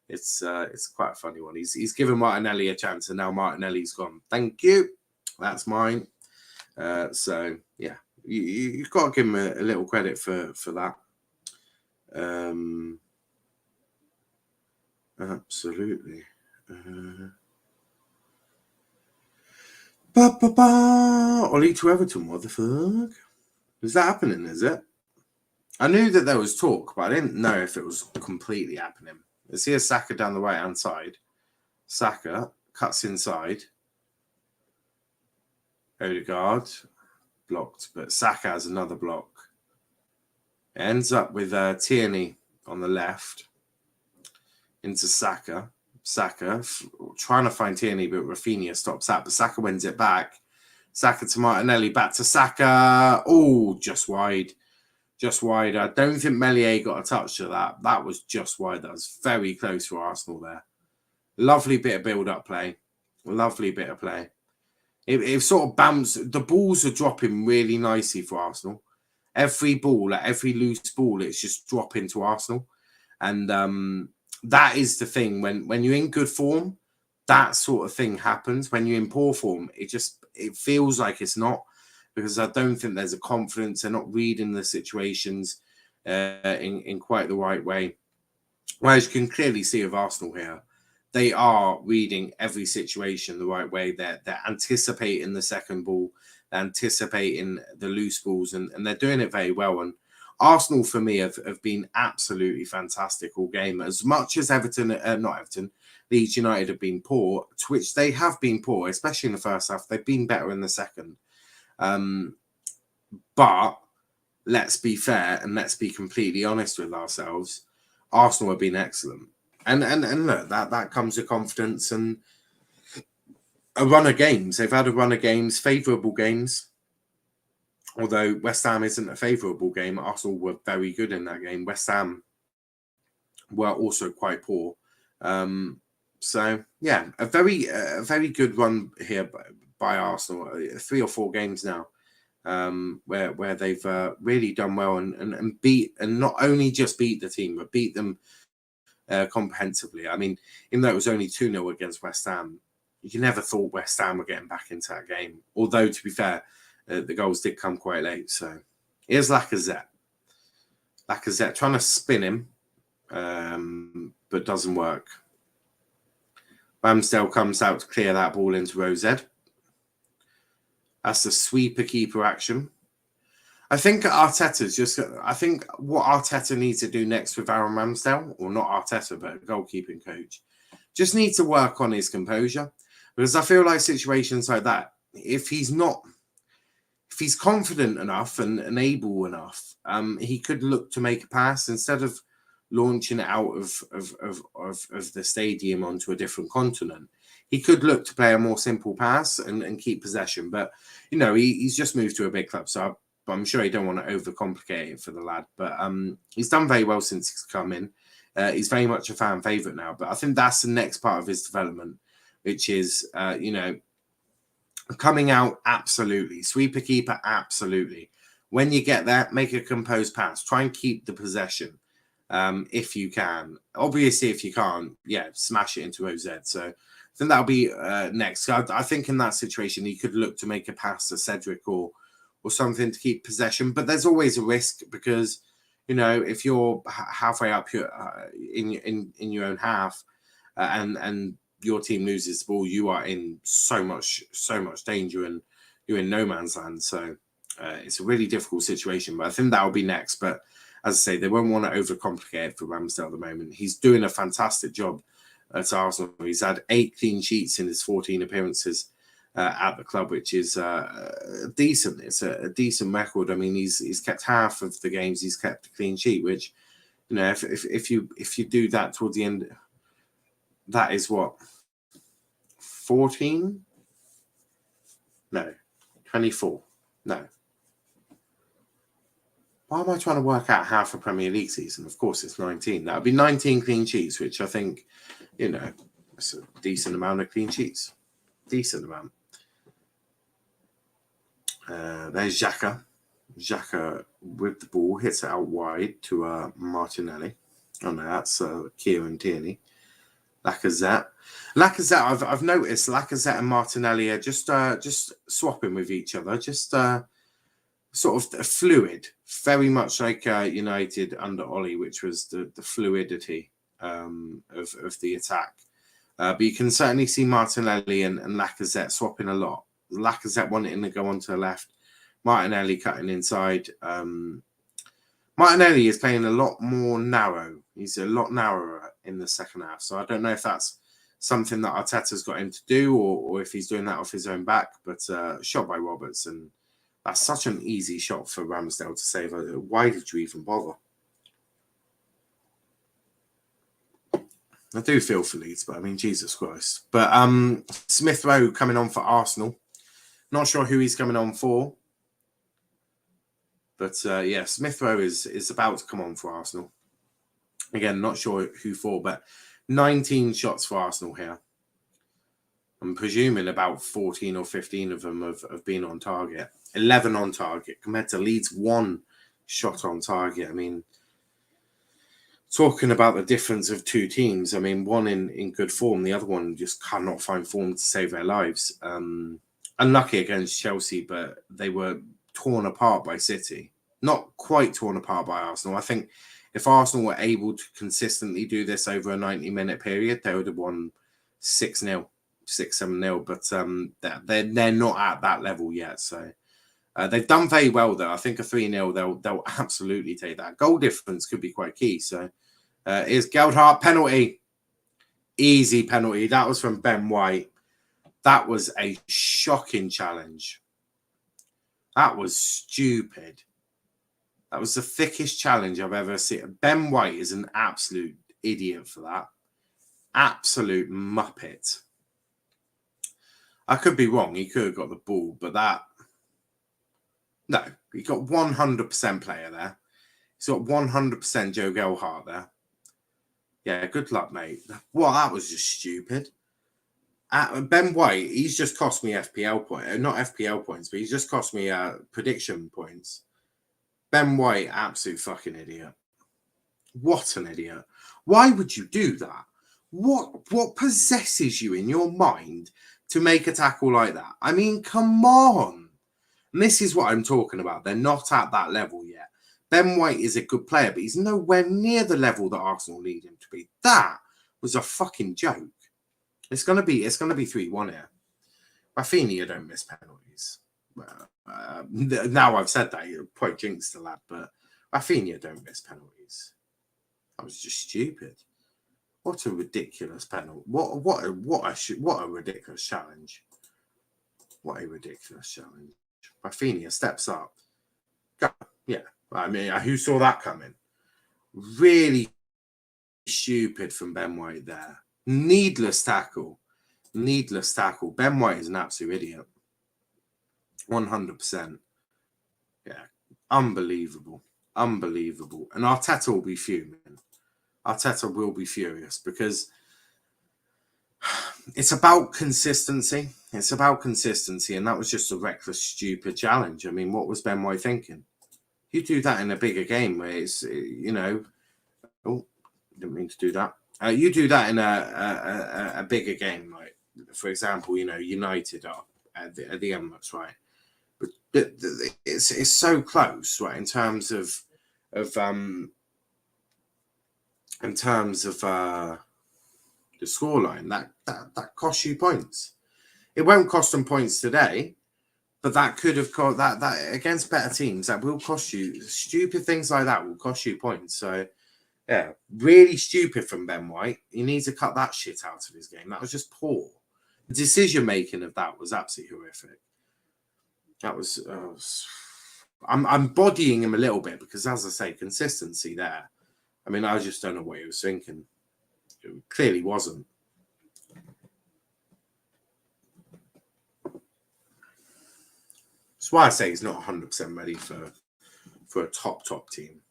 Speaker 2: it's quite a funny one. He's given Martinelli a chance, and now Martinelli's gone, thank you. That's mine. So yeah, You've got to give him a little credit for that. Absolutely. Ollie to Everton, what the fuck? Is that happening, is it? I knew that there was talk, but I didn't know if it was completely happening. Let's see a Saka down the right-hand side. Saka cuts inside. Odegaard blocked, but Saka has another block. It ends up with Tierney on the left into Saka. Saka trying to find Tierney, but Rafinha stops that. But Saka wins it back. Saka to Martinelli, back to Saka. Oh, just wide. Just wide. I don't think Meslier got a touch to that. That was just wide. That was very close for Arsenal there. Lovely bit of build-up play. Lovely bit of play. It sort of bounced. The balls are dropping really nicely for Arsenal. Every ball, like every loose ball, it's just dropping to Arsenal. And that is the thing. When you're in good form, that sort of thing happens. When you're in poor form, it feels like it's not, because I don't think there's a confidence. They're not reading the situations in quite the right way. Whereas you can clearly see of Arsenal here, they are reading every situation the right way. They're anticipating the second ball, they're anticipating the loose balls, and they're doing it very well. And Arsenal, for me, have been absolutely fantastic all game. As much as Leeds United have been poor, to which they have been poor, especially in the first half. They've been better in the second. But let's be fair and let's be completely honest with ourselves. Arsenal have been excellent. And look, that comes with confidence and a run of games. They've had a run of games, favourable games. Although West Ham isn't a favourable game, Arsenal were very good in that game. West Ham were also quite poor. So yeah, a very good run here by Arsenal. 3 or 4 games now, where they've really done well and beat, and not only just beat the team, but beat them comprehensively. I mean, even though it was only 2-0 against West Ham, you never thought West Ham were getting back into that game. Although, to be fair, the goals did come quite late. So here's Lacazette. Lacazette trying to spin him, but doesn't work. Ramsdale comes out to clear that ball into Rosed. That's the sweeper keeper action. I think Arteta's I think what Arteta needs to do next with Aaron Ramsdale, or not Arteta, but a goalkeeping coach, just needs to work on his composure. Because I feel like situations like that, if he's confident enough and able enough, he could look to make a pass instead of launching it out of the stadium onto a different continent. He could look to play a more simple pass and keep possession. But, you know, he's just moved to a big club, so I'm sure he don't want to overcomplicate it for the lad. But he's done very well since he's come in. He's very much a fan favourite now. But I think that's the next part of his development, which is, you know, coming out, absolutely. Sweeper keeper, absolutely. When you get there, make a composed pass. Try and keep the possession if you can. Obviously, if you can't, yeah, smash it into OZ. So I think that'll be next. I think in that situation, he could look to make a pass to Cedric or something to keep possession. But there's always a risk because, you know, if you're halfway up in your own half and your team loses the ball, you are in so much danger and you're in no man's land. So it's a really difficult situation, but I think that'll be next. But as I say, they won't want to overcomplicate it for Ramsdale at the moment. He's doing a fantastic job at Arsenal. He's had 8 clean sheets in his 14 appearances at the club, which is decent. It's a decent record. I mean, he's kept half of the games he's kept a clean sheet, which, you know, if you do that towards the end, that is what, 14? No, 24. No. Why am I trying to work out half a Premier League season? Of course, it's 19. That would be 19 clean sheets, which I think, you know, it's a decent amount of clean sheets. Decent amount. There's Xhaka. Xhaka with the ball hits it out wide to Martinelli. Oh no, that's Kieran Tierney. Lacazette, I've noticed Lacazette and Martinelli are just swapping with each other, just sort of fluid, very much like United under Ollie, which was the fluidity of the attack. But you can certainly see Martinelli and Lacazette swapping a lot. Lacazette wanting to go onto the left, Martinelli cutting inside. Martinelli is playing a lot more narrow. He's a lot narrower in the second half. So I don't know if that's something that Arteta's got him to do or if he's doing that off his own back. But shot by Roberts, and that's such an easy shot for Ramsdale to save. Why did you even bother? I do feel for Leeds, but I mean, Jesus Christ. But Smith Rowe coming on for Arsenal. Not sure who he's coming on for. But yeah, Smith Rowe is about to come on for Arsenal. Again, not sure who for, but 19 shots for Arsenal here. I'm presuming about 14 or 15 of them have been on target. 11 on target compared to Leeds' 1 shot on target. I mean, talking about the difference of two teams, I mean, one in good form, the other one just cannot find form to save their lives. Unlucky against Chelsea, but they were torn apart by City. Not quite torn apart by Arsenal. I think if Arsenal were able to consistently do this over a 90-minute period, they would have won 6-0, 6-7-0. But they're not at that level yet. So they've done very well, though. I think a 3-0, they'll absolutely take that. Goal difference could be quite key. So here's Geldhart, penalty. Easy penalty. That was from Ben White. That was a shocking challenge. That was stupid. That was the thickest challenge I've ever seen. Ben White is an absolute idiot for that. Absolute muppet. I could be wrong. He could have got the ball, but that... No, he got 100% player there. He's got 100% Joe Geldhart there. Yeah, good luck, mate. Well, that was just stupid. Ben White, he's just cost me FPL points. Not FPL points, but he's just cost me prediction points. Ben White, absolute fucking idiot. What an idiot. Why would you do that? What possesses you in your mind to make a tackle like that? I mean, come on. And this is what I'm talking about. They're not at that level yet. Ben White is a good player, but he's nowhere near the level that Arsenal need him to be. That was a fucking joke. It's gonna be 3-1 here. Rafinha don't miss penalties. Now I've said that, you're quite jinxed the lad, but Rafinha don't miss penalties. That was just stupid. What a ridiculous penalty! What a ridiculous challenge! What a ridiculous challenge! Rafinha steps up. Yeah, I mean, who saw that coming? Really stupid from Ben White there. Needless tackle. Needless tackle. Ben White is an absolute idiot. 100%. Yeah. Unbelievable. Unbelievable. And Arteta will be fuming. Arteta will be furious because it's about consistency. It's about consistency. And that was just a reckless, stupid challenge. I mean, what was Ben White thinking? You do that in a bigger game where it's, you know... Oh, didn't mean to do that. You do that in a bigger game, like, for example, you know, United are at the Emirates, right? But it's so close, right? In terms of the scoreline, that costs you points. It won't cost them points today, but that could have cost that against better teams. That will cost you. Stupid things like that will cost you points. So. Yeah, really stupid from Ben White. He needs to cut that shit out of his game. That was just poor. The decision making of that was absolutely horrific. That was. I'm bodying him a little bit because, as I say, consistency there. I mean, I just don't know what he was thinking. It clearly wasn't. That's why I say he's not 100% ready for a top team.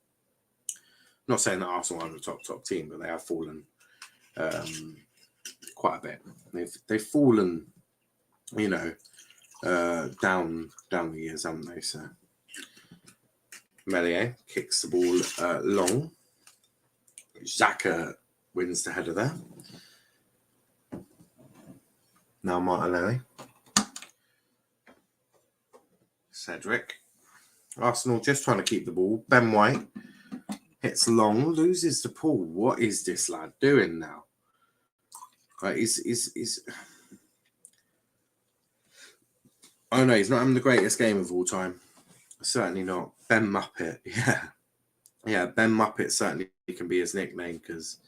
Speaker 2: Not saying that Arsenal are a top team, but they have fallen quite a bit. They've fallen, you know, down the years, haven't they? So Melier kicks the ball long. Xhaka wins the header there. Now Martinelli. Cedric. Arsenal just trying to keep the ball. Ben White hits long, loses the ball. What is this lad doing now? He's oh no, he's not having the greatest game of all time. Certainly not. Ben Muppet, yeah. Yeah, Ben Muppet certainly can be his nickname because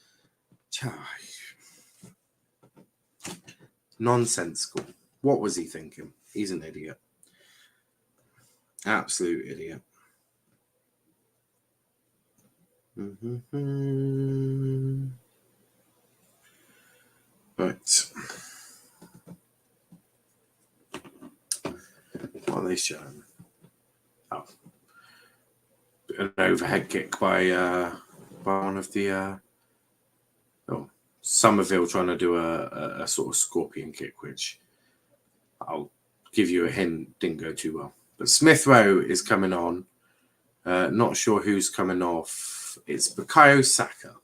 Speaker 2: nonsensical. What was he thinking? He's an idiot. Absolute idiot. Right. What are they showing? Oh. An overhead kick by one of the Somerville trying to do a sort of scorpion kick, which I'll give you a hint, didn't go too well. But Smith Rowe is coming on. Not sure who's coming off. It's Bukayo Saka.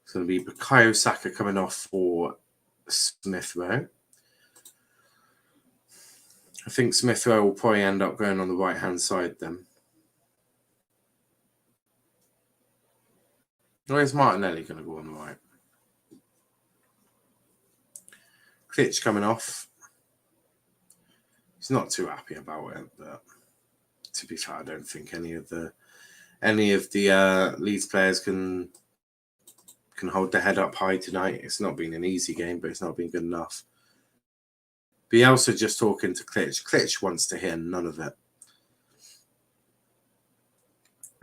Speaker 2: It's going to be Bukayo Saka coming off for Smith Rowe. I think Smith Rowe will probably end up going on the right-hand side then. Where's Martinelli going to go on the right? Klitsch coming off. He's not too happy about it, but to be fair, I don't think any of the Leeds players can hold their head up high tonight. It's not been an easy game, but it's not been good enough. Bielsa just talking to Klitsch. Klitsch wants to hear none of it.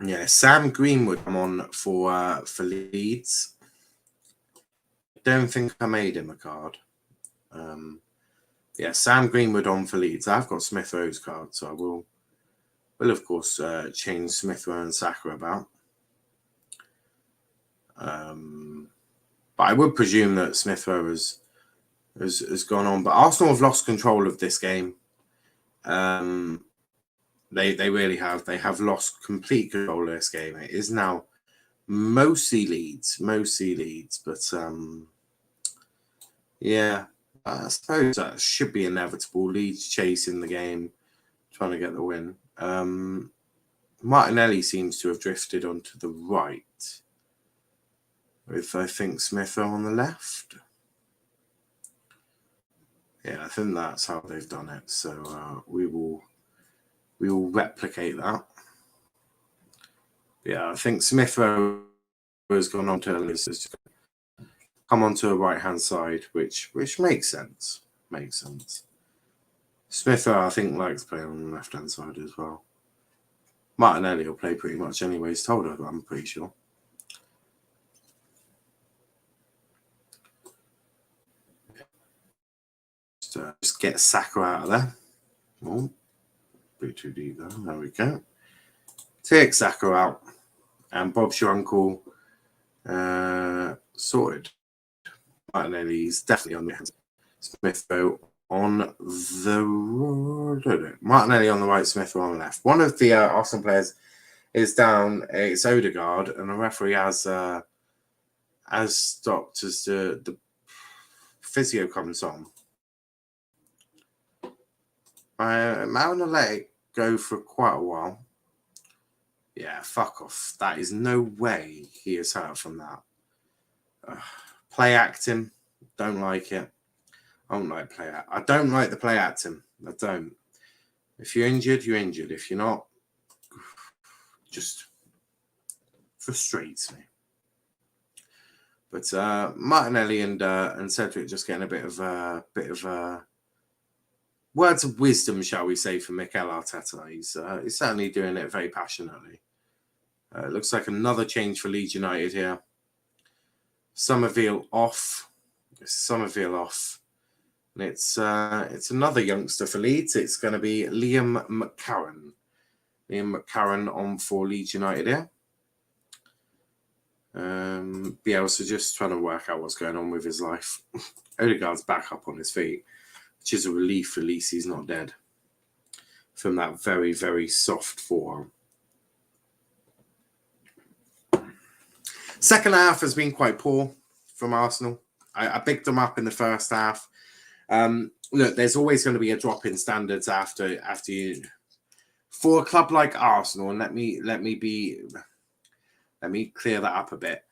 Speaker 2: Yeah, Sam Greenwood come on for Leeds. Don't think I made him a card. Yeah, Sam Greenwood on for Leeds. I've got Smith Rowe's card, so I will of course change Smith Rowe and Saka about. But I would presume that Smith Rowe has gone on. But Arsenal have lost control of this game. They really have. They have lost complete control of this game. It is now mostly Leeds. But yeah, I suppose that should be inevitable. Leeds chasing the game, trying to get the win. Martinelli seems to have drifted onto the right, with I think Smith on the left. Yeah, I think that's how they've done it. So we will replicate that. Yeah, I think Smith has gone on to come onto a right-hand side, which makes sense. Smith, I think, likes playing on the left-hand side as well. Martinelli will play pretty much anyway. He's told her, I'm pretty sure. Just get Saka out of there. Oh, a bit too deep there. There we go. Take Saka out. And Bob's your uncle. Sorted. Martinelli's definitely on the hands. Smith Rowe on the Martinelli on the right, Smith Rowe on the left. One of the Arsenal players is down. It's Odegaard, and the referee has stopped as the physio comes on. I'm going to let it go for quite a while. Yeah, fuck off. That is no way he is hurt from that. Play acting. Don't like it. I don't like play act. I don't like the play acting. I don't. If you're injured, you're injured. If you're not, just frustrates me. But Martinelli and Cedric just getting a bit of words of wisdom, shall we say, from Mikel Arteta. He's certainly doing it very passionately. It looks like another change for Leeds United here. Somerville off. And it's another youngster for Leeds. It's going to be Liam McCarran. On for Leeds United here. Bielsa just trying to work out what's going on with his life. Odegaard's back up on his feet, which is a relief. At least he's not dead from that very, very soft forearm. Second half has been quite poor from Arsenal. I picked them up in the first half. Look, there's always going to be a drop in standards after you For a club like Arsenal, and let me clear that up a bit.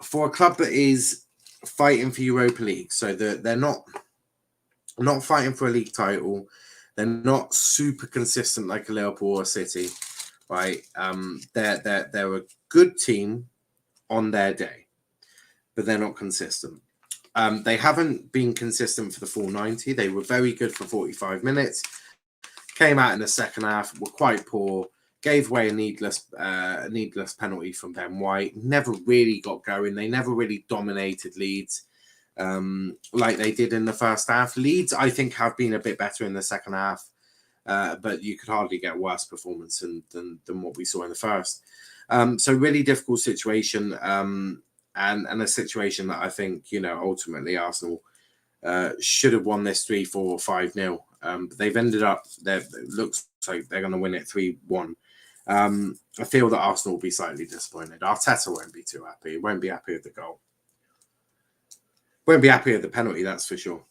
Speaker 2: For a club that is fighting for Europa League, so they're not fighting for a league title, they're not super consistent like a Liverpool or City, right? They're a good team on their day, but they're not consistent. They haven't been consistent for the full 90. They were very good for 45 minutes. Came out in the second half, were quite poor, gave away a needless penalty from Ben White. Never really got going. They never really dominated Leeds like they did in the first half. Leeds, I think, have been a bit better in the second half, but you could hardly get worse performance than what we saw in the first. So really difficult situation, and a situation that I think, ultimately Arsenal should have won this 3-4 or 5-0. But they've ended up, it looks like they're going to win it 3-1. I feel that Arsenal will be slightly disappointed. Arteta won't be too happy. He won't be happy with the goal. Won't be happy with the penalty, that's for sure.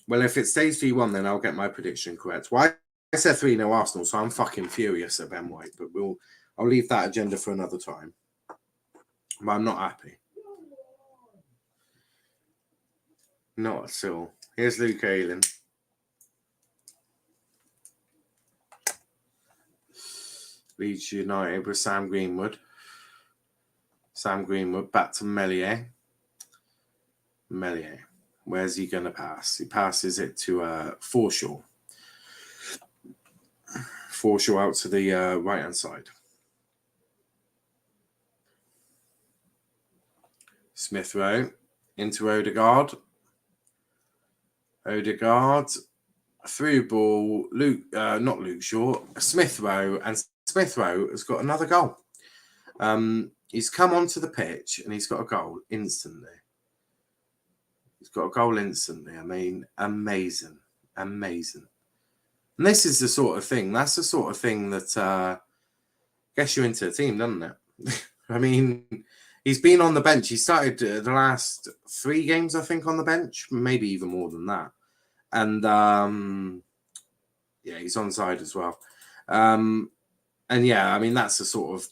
Speaker 2: Well, if it stays 3-1, then I'll get my prediction correct. Well, I said 3-0 Arsenal, so I'm fucking furious at Ben White. But I'll leave that agenda for another time. But I'm not happy. Not at all. Here's Luke Ayling. Leeds United with Sam Greenwood. Sam Greenwood back to Meslier. Where's he going to pass? He passes it to Forshaw. Forshaw out to the right-hand side. Smith Rowe into Odegaard. Through ball. Not Luke Shaw. Smith Rowe, and Smith Rowe has got another goal. He's come onto the pitch and he's got a goal instantly. I mean, amazing. And this is the sort of thing. That's the sort of thing that gets you into a team, doesn't it? I mean, he's been on the bench. He started the last 3 games, I think, on the bench, maybe even more than that. And he's onside as well. And yeah, I mean, that's the sort of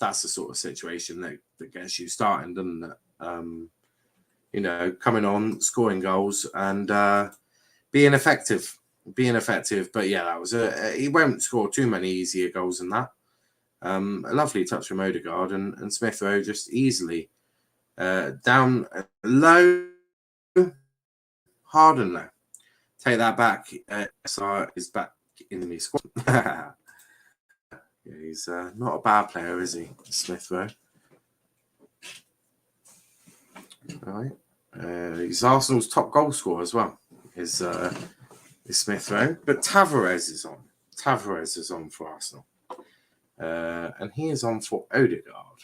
Speaker 2: situation that gets you starting, doesn't it? Coming on, scoring goals, and being effective. But yeah, that was he won't score too many easier goals than that. A lovely touch from Odegaard, and Smith Rowe just easily down low, hard and low. Take that back. SR is back in the squad. Yeah, he's not a bad player, is he, Smith Rowe? All right. He's Arsenal's top goal scorer as well. Is Smith Rowe, but Tavares is on. Tavares is on for Arsenal, and he is on for Odegaard.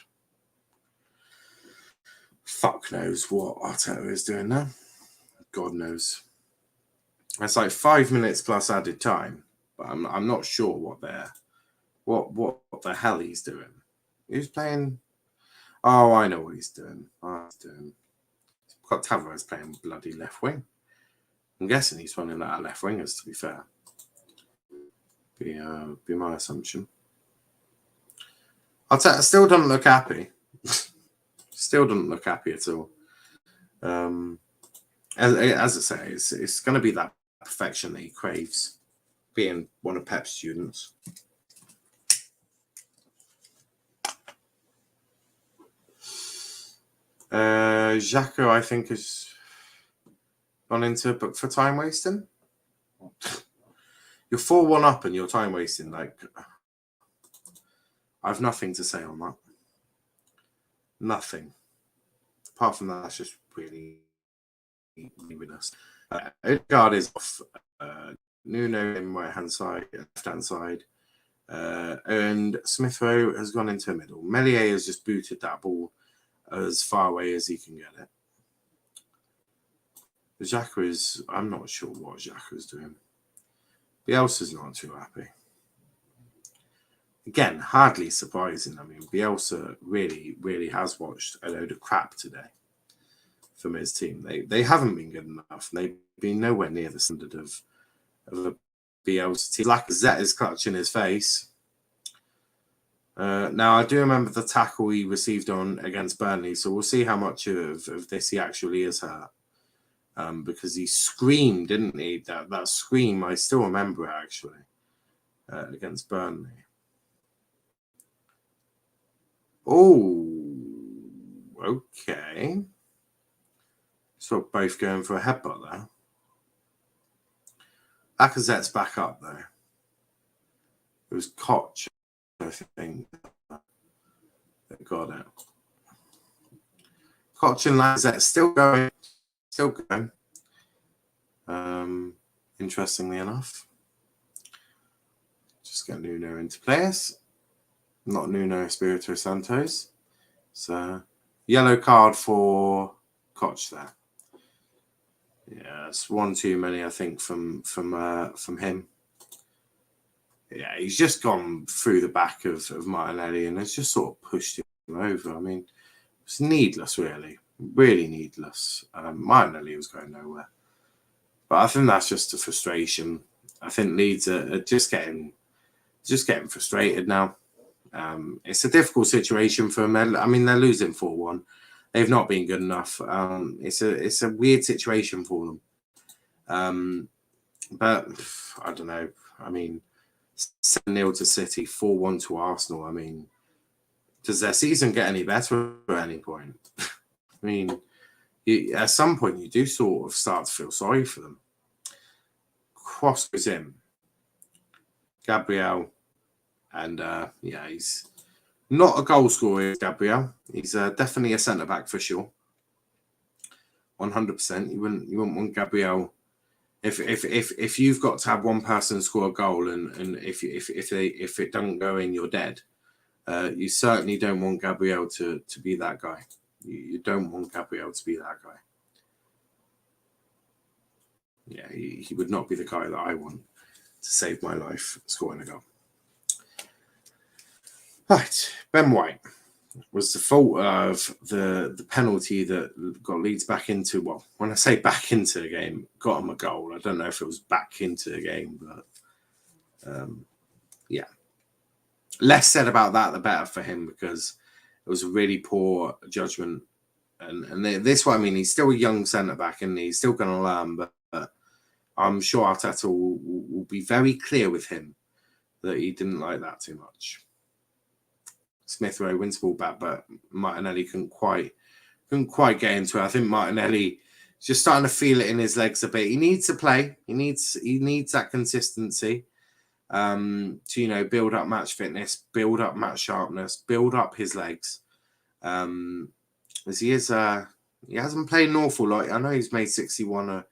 Speaker 2: Fuck knows what Arteta is doing now. God knows. It's like 5 minutes plus added time, but I'm not sure what the hell he's doing. He's playing. Oh, I know what he's doing. He's got Tavares playing bloody left wing. I'm guessing he's running out of left wingers, to be fair. Be my assumption. Arteta still doesn't look happy. Still doesn't look happy at all. As I say, it's going to be that perfection that he craves, being one of Pep's students. Xhaka, I think, has gone into a book for time wasting. You're 4-1 up and you're time wasting. Like, I've nothing to say on that. Nothing. Apart from that, that's just really with us. Odegaard is off. Nuno in right-hand side, left-hand side. And Smith Rowe has gone into the middle. Meslier has just booted that ball as far away as he can get it. Xhaka is, I'm not sure what Xhaka is doing. Bielsa's not too happy. Again, hardly surprising. I mean, Bielsa really, really has watched a load of crap today from his team. They haven't been good enough. They've been nowhere near the standard of a Bielsa team. Lacazette is clutching his face. Now, I do remember the tackle he received on against Burnley, so we'll see how much of this he actually is hurt. Because he screamed, didn't he? That scream, I still remember it, actually, against Burnley. Oh, okay. So both going for a headbutt there. Lacazette's back up, though. It was Koch, I think, that got it. Koch and Lacazette still going. Interestingly enough. Just get Nuno into place. Not Nuno Espirito Santos. So, yellow card for Koch there. Yeah, it's one too many, I think, from him. Yeah, he's just gone through the back of Martinelli and has just sort of pushed him over. I mean, it's needless, really needless. Martinelli was going nowhere, but I think that's just a frustration. I think Leeds are just getting frustrated now. It's a difficult situation for them. I mean, they're losing 4-1. They've not been good enough. It's a weird situation for them. But I don't know. I mean, 7-0 to City, 4-1 to Arsenal. I mean, does their season get any better at any point? I mean, at some point you do sort of start to feel sorry for them. Cross goes in. Gabriel, and yeah, he's not a goal scorer, Gabriel. He's definitely a centre back for sure. 100%. You wouldn't want Gabriel. If you've got to have one person score a goal and if it doesn't go in, you're dead. You certainly don't want Gabriel to be that guy. You don't want Gabriel to be that guy. Yeah, he would not be the guy that I want to save my life scoring a goal. Right, Ben White was the fault of the penalty that got Leeds back into, well, when I say back into the game, got him a goal. I don't know if it was back into the game, but yeah. Less said about that, the better for him, because it was a really poor judgment. And this is what I mean. He's still a young centre-back, and he's still going to learn, but I'm sure Arteta will be very clear with him that he didn't like that too much. Smith Rowe wins the ball back, but Martinelli couldn't quite get into it. I think Martinelli is just starting to feel it in his legs a bit. He needs to play. He needs that consistency to build up match fitness, build up match sharpness, build up his legs. As he hasn't played an awful lot. I know he's made 61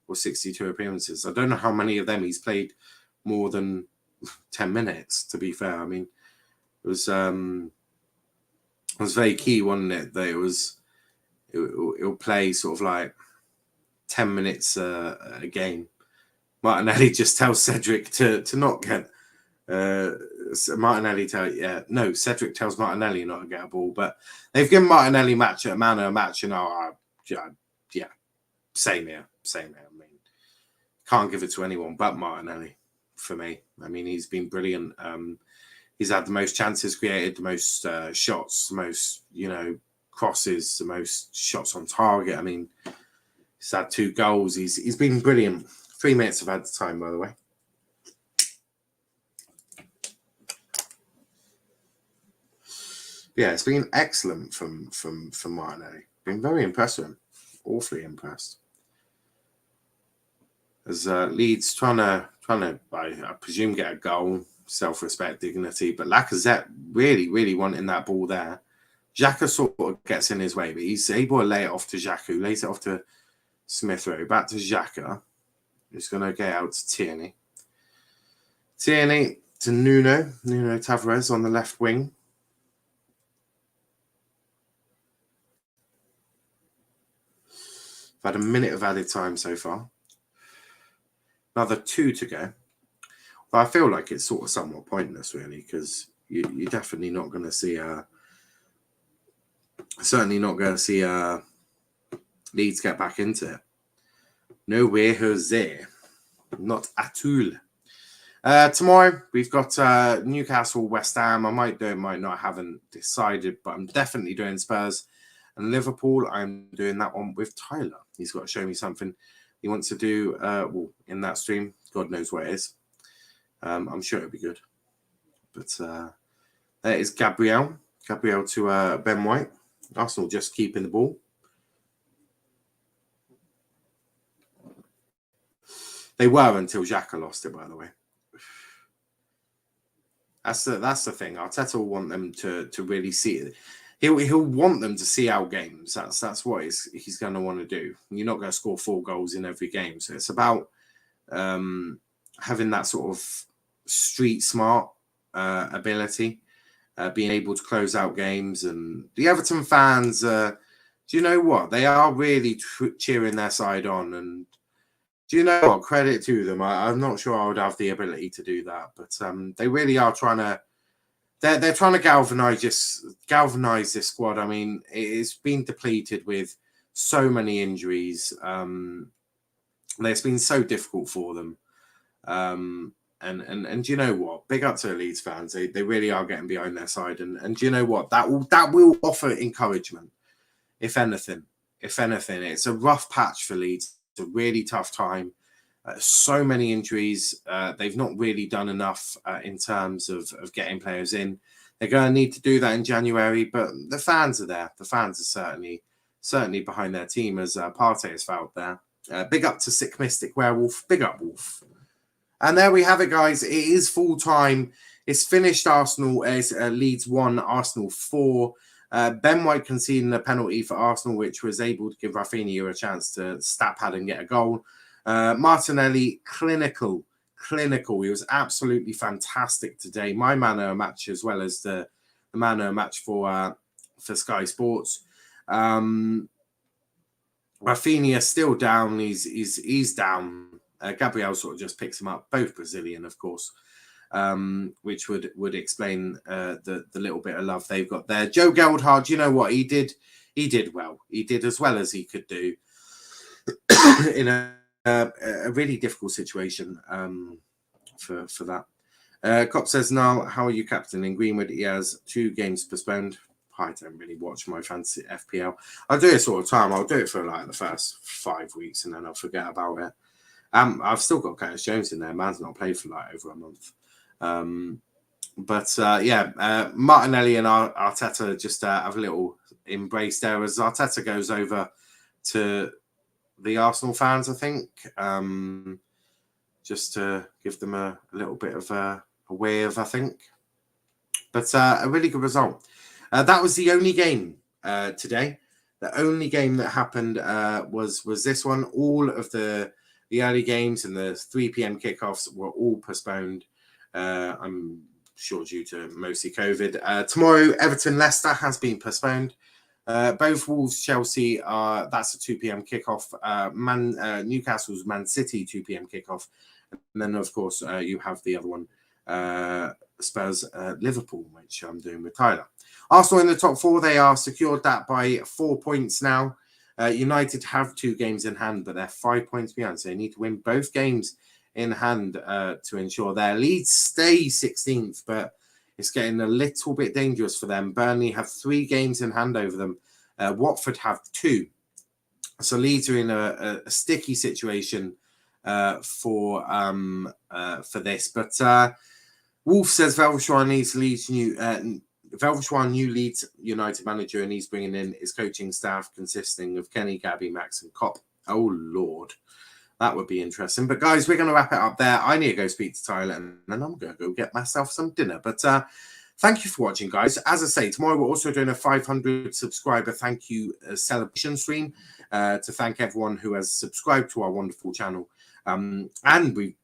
Speaker 2: or 62 appearances. I don't know how many of them he's played more than 10 minutes. To be fair, I mean. It was very key, wasn't it? That it'll play sort of like 10 minutes a game. Martinelli just tells Cedric to not get. Cedric tells Martinelli not to get a ball, but they've given Martinelli man a match, and yeah, same here. I mean, can't give it to anyone but Martinelli for me. I mean, he's been brilliant. He's had the most chances created, the most shots, the most, crosses, the most shots on target. I mean, he's had 2 goals. He's been brilliant. 3 minutes of added time, by the way. Yeah, it's been excellent from Martinelli. Been very impressed with him. Awfully impressed. As Leeds trying to, I presume, get a goal. Self-respect, dignity, but Lacazette really wanting that ball there. Xhaka sort of gets in his way, but he's able to lay it off to Xhaka, who lays it off to Smith Rowe. Back to Xhaka, who's going to get out to Tierney. Tierney to Nuno Tavares on the left wing. I've had a minute of added time so far. Another 2 to go. But I feel like it's sort of somewhat pointless, really, because you're definitely not going to see Leeds get back into it. Nowhere, Jose. Not at all. Tomorrow we've got Newcastle, West Ham. I might do it, might not. I haven't decided, but I'm definitely doing Spurs and Liverpool. I'm doing that one with Tyler. He's got to show me something he wants to do. Well, in that stream, God knows where it is. I'm sure it'll be good. But there is Gabriel to Ben White. Arsenal just keeping the ball. They were until Xhaka lost it, by the way. That's the thing. Arteta will want them to really see it. He'll want them to see out games. That's what he's going to want to do. You're not going to score 4 goals in every game. So it's about having that sort of street smart ability, being able to close out games. And the Everton fans, do you know what? They are really cheering their side on. And do you know what? Credit to them. I'm not sure I would have the ability to do that, but they really are trying to. They're trying to galvanize this squad. I mean, it's been depleted with so many injuries. It's been so difficult for them. And do you know what? Big up to the Leeds fans. They really are getting behind their side. And do you know what? That will offer encouragement. If anything, it's a rough patch for Leeds. It's a really tough time. So many injuries. They've not really done enough in terms of getting players in. They're going to need to do that in January, but the fans are there. The fans are certainly behind their team, as Partey has felt there. Big up to Sick Mystic Werewolf. Big up, Wolf. And there we have it, guys. It is full time. It's finished. Arsenal is Leeds 1, Arsenal 4. Ben White conceding a penalty for Arsenal, which was able to give Rafinha a chance to stat pad and get a goal. Martinelli, clinical. He was absolutely fantastic today. My man of the match, as well as the man of the match for Sky Sports. Rafinha still down. He's down. Gabriel sort of just picks him up. Both Brazilian, of course. Which would explain the little bit of love they've got there. Joe Geldhard, you know what? He did well. He did as well as he could do in a really difficult situation for that. Cop says, Niall, how are you captaining Greenwood? He has 2 games postponed. I don't really watch my fantasy FPL. I'll do it sort of time. I'll do it for like the first 5 weeks and then I'll forget about it. I've still got Curtis Jones in there. Man's not played for like over a month. Martinelli and Arteta just have a little embrace there as Arteta goes over to the Arsenal fans, I think, just to give them a little bit of a wave, I think. But a really good result. That was the only game today. The only game that happened was this one. All of the early games and the 3 p.m. kickoffs were all postponed. I'm sure due to mostly COVID. Tomorrow, Everton-Leicester has been postponed. Both Wolves, Chelsea, that's a 2 p.m. kickoff. Newcastle's Man City 2 p.m. kickoff. And then, of course, you have the other one, Spurs, Liverpool, which I'm doing with Tyler. Arsenal in the top 4, they are secured that by 4 points now. United have 2 games in hand, but they're 5 points behind. So they need to win both games in hand to ensure their Leeds stay 16th, but it's getting a little bit dangerous for them. Burnley have 3 games in hand over them. Watford have 2. So Leeds are in a sticky situation for this. But Wolf says Velshwan needs Leeds new Leeds United manager, and he's bringing in his coaching staff consisting of Kenny, Gabby, Max, and Kopp. Oh Lord. That would be interesting. But guys, we're going to wrap it up there. I need to go speak to Tyler and then I'm going to go get myself some dinner. But thank you for watching, guys. As I say, tomorrow we're also doing a 500 subscriber thank you celebration stream to thank everyone who has subscribed to our wonderful channel. And we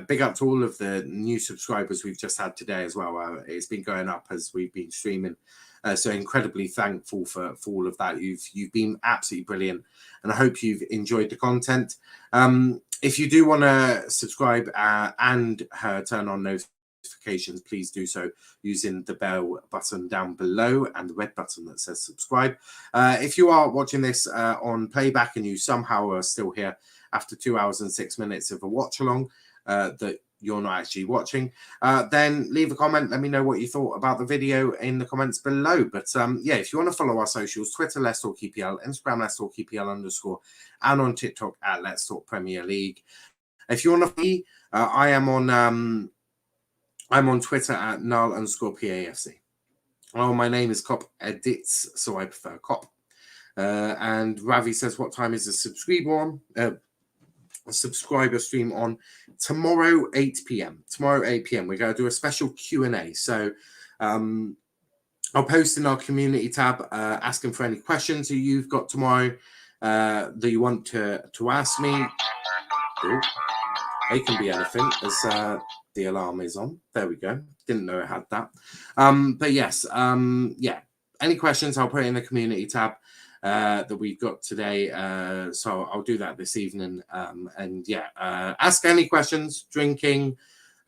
Speaker 2: big up to all of the new subscribers we've just had today as well. It's been going up as we've been streaming. So incredibly thankful for all of that. You've been absolutely brilliant, and I hope you've enjoyed the content. If you do want to subscribe and turn on notifications, please do so using the bell button down below and the red button that says subscribe. If you are watching this on playback and you somehow are still here after 2 hours and 6 minutes of a watch along, that you're not actually watching, then leave a comment. Let me know what you thought about the video in the comments below. But yeah, if you want to follow our socials, Twitter, Let's Talk EPL, Instagram, Let's Talk EPL_, and on TikTok at Let's Talk Premier League. If you want to see, I'm on Twitter at Niall_PAFC. Oh, my name is Cop Edits, so I prefer Cop. And Ravi says, what time is the subscriber stream on? Tomorrow, 8 p.m. Tomorrow, 8 p.m. We're going to do a special Q&A. So I'll post in our community tab asking for any questions that you've got tomorrow that you want to ask me. Ooh, it can be anything, as the alarm is on. There we go. Didn't know it had that. But yes, yeah. Any questions, I'll put it in the community tab that we've got today. So I'll do that this evening. And yeah, ask any questions, drinking,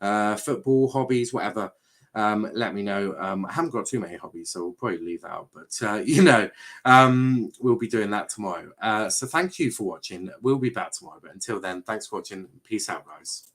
Speaker 2: football, hobbies, whatever. Let me know. I haven't got too many hobbies, so we'll probably leave that out. But, you know, we'll be doing that tomorrow. So thank you for watching. We'll be back tomorrow. But until then, thanks for watching. Peace out, guys.